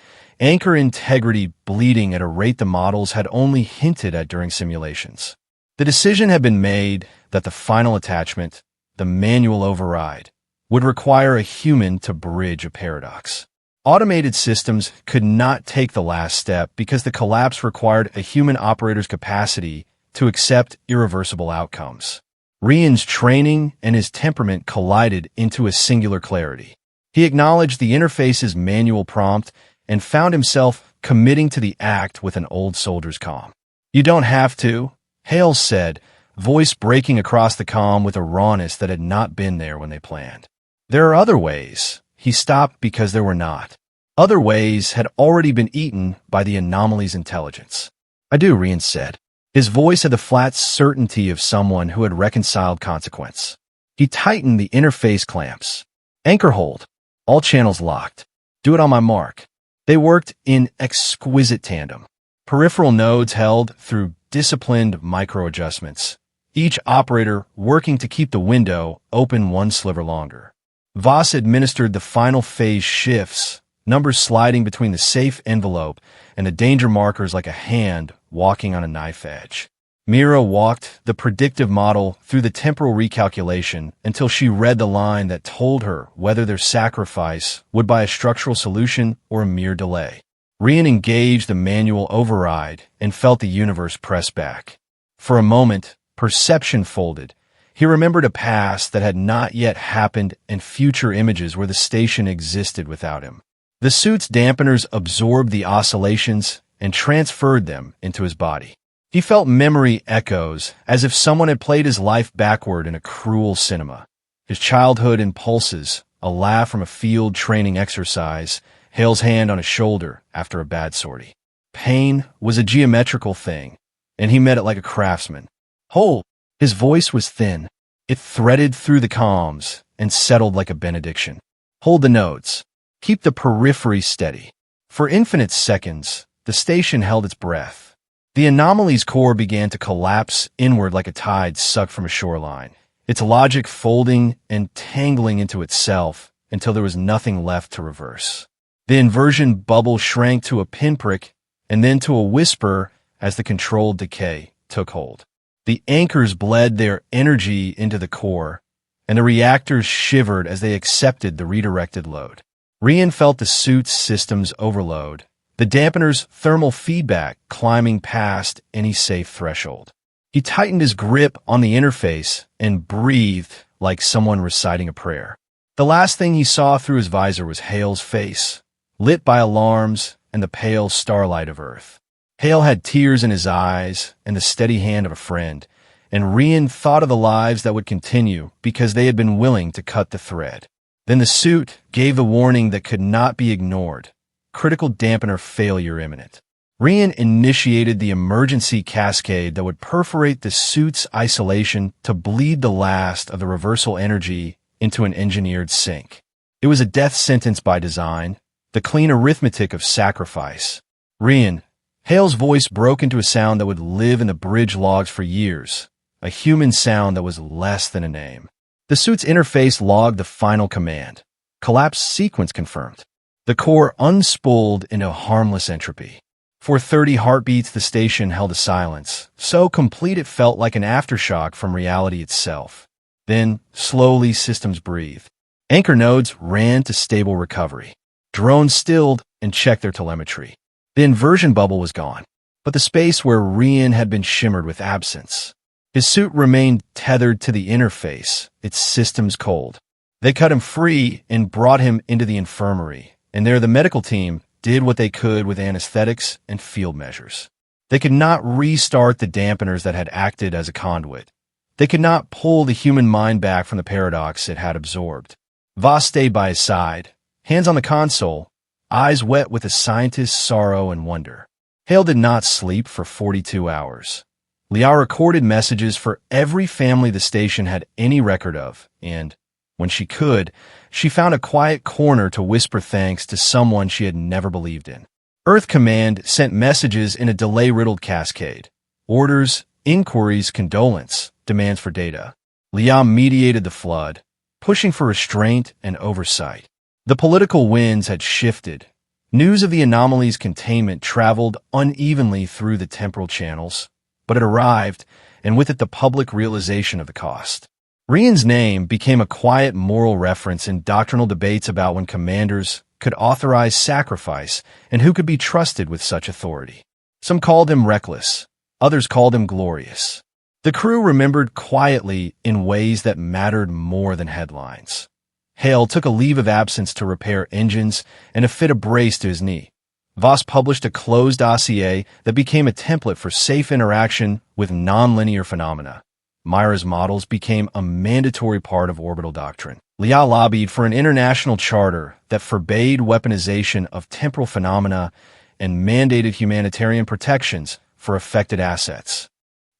anchor integrity bleeding at a rate the models had only hinted at during simulations. The decision had been made that the final attachment, the manual override, would require a human to bridge a paradox. Automated systems could not take the last step because the collapse required a human operator's capacity to accept irreversible outcomes. Rian's training and his temperament collided into a singular clarity. He acknowledged the interface's manual prompt and found himself committing to the act with an old soldier's calm. You don't have to, Hale said, voice breaking across the comm with a rawness that had not been there when they planned. There are other ways. He stopped because there were not. Other ways had already been eaten by the anomaly's intelligence. I do, Rian said. His voice had the flat certainty of someone who had reconciled consequence. He tightened the interface clamps. Anchor hold. All channels locked. Do it on my mark. They worked in exquisite tandem. Peripheral nodes held through disciplined micro-adjustments, each operator working to keep the window open one sliver longer. Voss administered the final phase shifts, numbers sliding between the safe envelope and the danger markers like a hand walking on a knife edge. Mira walked the predictive model through the temporal recalculation until she read the line that told her whether their sacrifice would buy a structural solution or a mere delay. Rian engaged the manual override and felt the universe press back. For a moment, perception folded. He remembered a past that had not yet happened and future images where the station existed without him. The suit's dampeners absorbed the oscillations and transferred them into his body. He felt memory echoes, as if someone had played his life backward in a cruel cinema. His childhood in pulses, a laugh from a field training exercise, Hale's hand on his shoulder after a bad sortie. Pain was a geometrical thing, and he met it like a craftsman. Hold! His voice was thin. It threaded through the comms and settled like a benediction. Hold the nodes. Keep the periphery steady. For infinite seconds, the station held its breath. The anomaly's core began to collapse inward like a tide sucked from a shoreline, its logic folding and tangling into itself until there was nothing left to reverse. The inversion bubble shrank to a pinprick and then to a whisper as the controlled decay took hold. The anchors bled their energy into the core, and the reactors shivered as they accepted the redirected load. Rian felt the suit's systems overload, the dampener's thermal feedback climbing past any safe threshold. He tightened his grip on the interface and breathed like someone reciting a prayer. The last thing he saw through his visor was Hale's face, lit by alarms and the pale starlight of Earth. Hale had tears in his eyes and the steady hand of a friend, and Rian thought of the lives that would continue because they had been willing to cut the thread. Then the suit gave the warning that could not be ignored. Critical dampener failure imminent. Rian initiated the emergency cascade that would perforate the suit's isolation to bleed the last of the reversal energy into an engineered sink. It was a death sentence by design, the clean arithmetic of sacrifice. Rian, Hale's voice broke into a sound that would live in the bridge logs for years, a human sound that was less than a name. The suit's interface logged the final command. Collapse sequence confirmed. The core unspooled into harmless entropy. For 30 heartbeats, the station held a silence, so complete it felt like an aftershock from reality itself. Then, slowly, systems breathed. Anchor nodes ran to stable recovery. Drones stilled and checked their telemetry. The inversion bubble was gone, but the space where Rian had been shimmered with absence. His suit remained tethered to the interface, its systems cold. They cut him free and brought him into the infirmary, and there the medical team did what they could with anesthetics and field measures. They could not restart the dampeners that had acted as a conduit. They could not pull the human mind back from the paradox it had absorbed. Voss stayed by his side, hands on the console, eyes wet with a scientist's sorrow and wonder. Hale did not sleep for 42 hours. Leah recorded messages for every family the station had any record of, and, when she could, she found a quiet corner to whisper thanks to someone she had never believed in. Earth Command sent messages in a delay-riddled cascade. Orders, inquiries, condolence, demands for data. Leah mediated the flood, pushing for restraint and oversight. The political winds had shifted. News of the anomaly's containment traveled unevenly through the temporal channels, but it arrived, and with it the public realization of the cost. Rian's name became a quiet moral reference in doctrinal debates about when commanders could authorize sacrifice and who could be trusted with such authority. Some called him reckless, others called him glorious. The crew remembered quietly in ways that mattered more than headlines. Hale took a leave of absence to repair engines and to fit a brace to his knee. Voss published a closed dossier that became a template for safe interaction with nonlinear phenomena. Myra's models became a mandatory part of orbital doctrine. Leah lobbied for an international charter that forbade weaponization of temporal phenomena and mandated humanitarian protections for affected assets.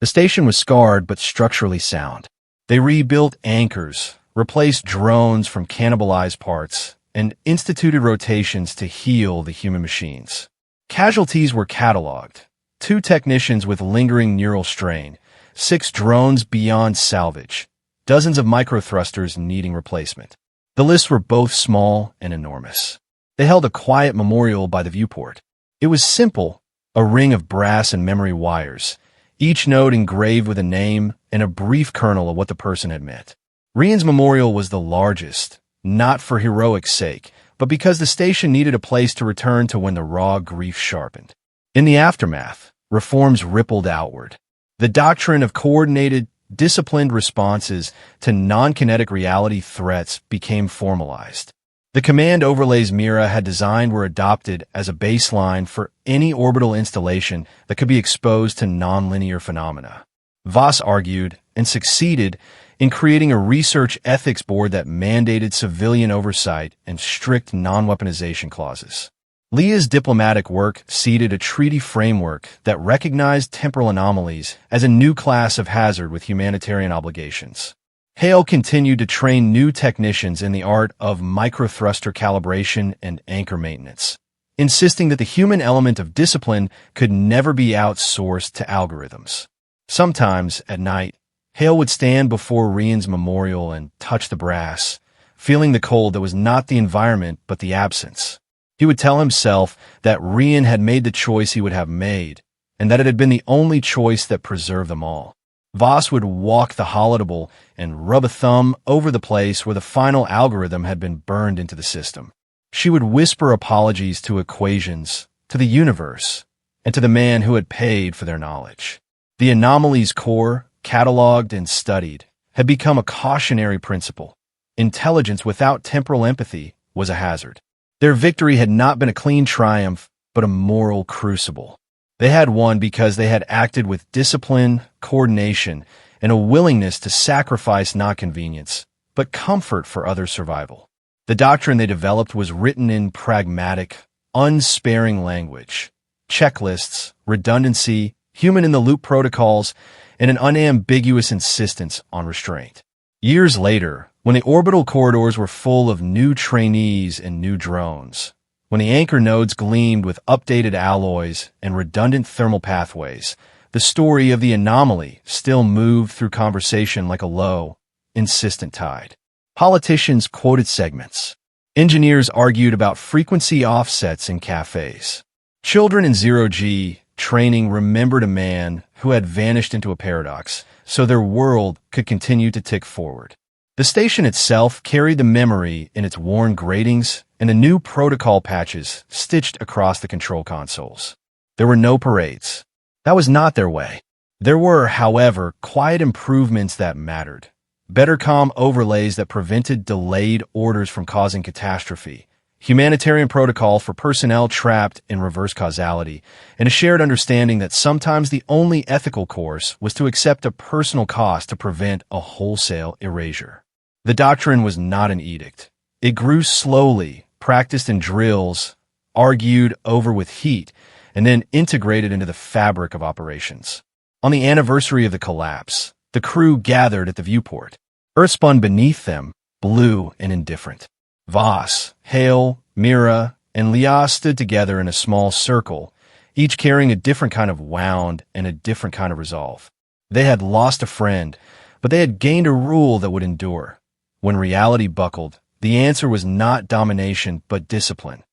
The station was scarred but structurally sound. They rebuilt anchors, replaced drones from cannibalized parts, and instituted rotations to heal the human machines. Casualties were cataloged. 2 technicians with lingering neural strain, 6 drones beyond salvage, dozens of microthrusters needing replacement. The lists were both small and enormous. They held a quiet memorial by the viewport. It was simple, a ring of brass and memory wires, each node engraved with a name and a brief kernel of what the person had meant. Rian's memorial was the largest, not for heroic's sake, but because the station needed a place to return to when the raw grief sharpened. In the aftermath, reforms rippled outward. The doctrine of coordinated, disciplined responses to non-kinetic reality threats became formalized. The command overlays Mira had designed were adopted as a baseline for any orbital installation that could be exposed to nonlinear phenomena. Voss argued, and succeeded, in creating a research ethics board that mandated civilian oversight and strict non-weaponization clauses. Leah's diplomatic work seeded a treaty framework that recognized temporal anomalies as a new class of hazard with humanitarian obligations. Hale continued to train new technicians in the art of microthruster calibration and anchor maintenance, insisting that the human element of discipline could never be outsourced to algorithms. Sometimes, at night, Hale would stand before Rian's memorial and touch the brass, feeling the cold that was not the environment but the absence. He would tell himself that Rian had made the choice he would have made, and that it had been the only choice that preserved them all. Voss would walk the holodeble and rub a thumb over the place where the final algorithm had been burned into the system. She would whisper apologies to equations, to the universe, and to the man who had paid for their knowledge. The anomaly's core, cataloged and studied, had become a cautionary principle. Intelligence without temporal empathy was a hazard. Their victory had not been a clean triumph, but a moral crucible. They had won because they had acted with discipline, coordination, and a willingness to sacrifice not convenience, but comfort for other survival. The doctrine they developed was written in pragmatic, unsparing language. Checklists, redundancy, human-in-the-loop protocols, and an unambiguous insistence on restraint. Years later, when the orbital corridors were full of new trainees and new drones, when the anchor nodes gleamed with updated alloys and redundant thermal pathways, the story of the anomaly still moved through conversation like a low, insistent tide. Politicians quoted segments. Engineers argued about frequency offsets in cafes. Children in zero-G training remembered a man who had vanished into a paradox, so their world could continue to tick forward. The station itself carried the memory in its worn gratings and the new protocol patches stitched across the control consoles. There were no parades. That was not their way. There were, however, quiet improvements that mattered. Better comm overlays that prevented delayed orders from causing catastrophe, humanitarian protocol for personnel trapped in reverse causality, and a shared understanding that sometimes the only ethical course was to accept a personal cost to prevent a wholesale erasure. The doctrine was not an edict. It grew slowly, practiced in drills, argued over with heat, and then integrated into the fabric of operations. On the anniversary of the collapse, the crew gathered at the viewport. Earth spun beneath them, blue and indifferent. Voss, Hale, Mira, and Leah stood together in a small circle, each carrying a different kind of wound and a different kind of resolve. They had lost a friend, but they had gained a rule that would endure. When reality buckled, the answer was not domination but discipline,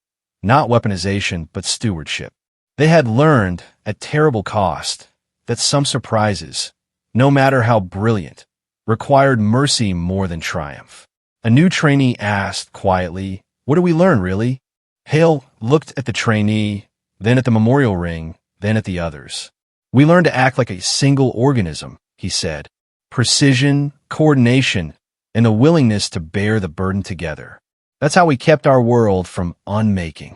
not weaponization but stewardship. They had learned, at terrible cost, that some surprises, no matter how brilliant, required mercy more than triumph. A new trainee asked quietly, "What do we learn, really?" Hale looked at the trainee, then at the memorial ring, then at the others. "We learned to act like a single organism," he said. "Precision, coordination, and the willingness to bear the burden together. That's how we kept our world from unmaking."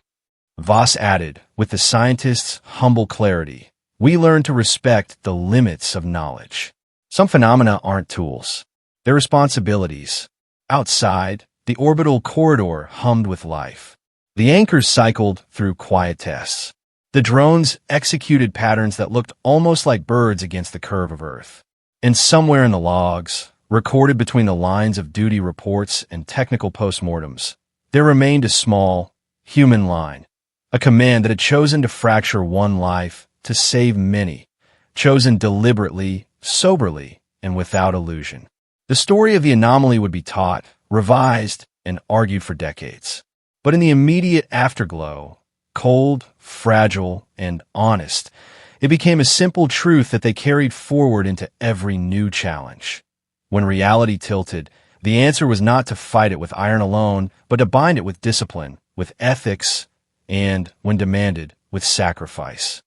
Voss added, with the scientist's humble clarity, "We learned to respect the limits of knowledge. Some phenomena aren't tools. They're responsibilities." Outside, the orbital corridor hummed with life. The anchors cycled through quiet tests. The drones executed patterns that looked almost like birds against the curve of Earth. And somewhere in the logs, recorded between the lines of duty reports and technical postmortems, there remained a small, human line, a command that had chosen to fracture one life to save many, chosen deliberately, soberly, and without illusion. The story of the anomaly would be taught, revised, and argued for decades. But in the immediate afterglow, cold, fragile, and honest, it became a simple truth that they carried forward into every new challenge. When reality tilted, the answer was not to fight it with iron alone, but to bind it with discipline, with ethics, and, when demanded, with sacrifice.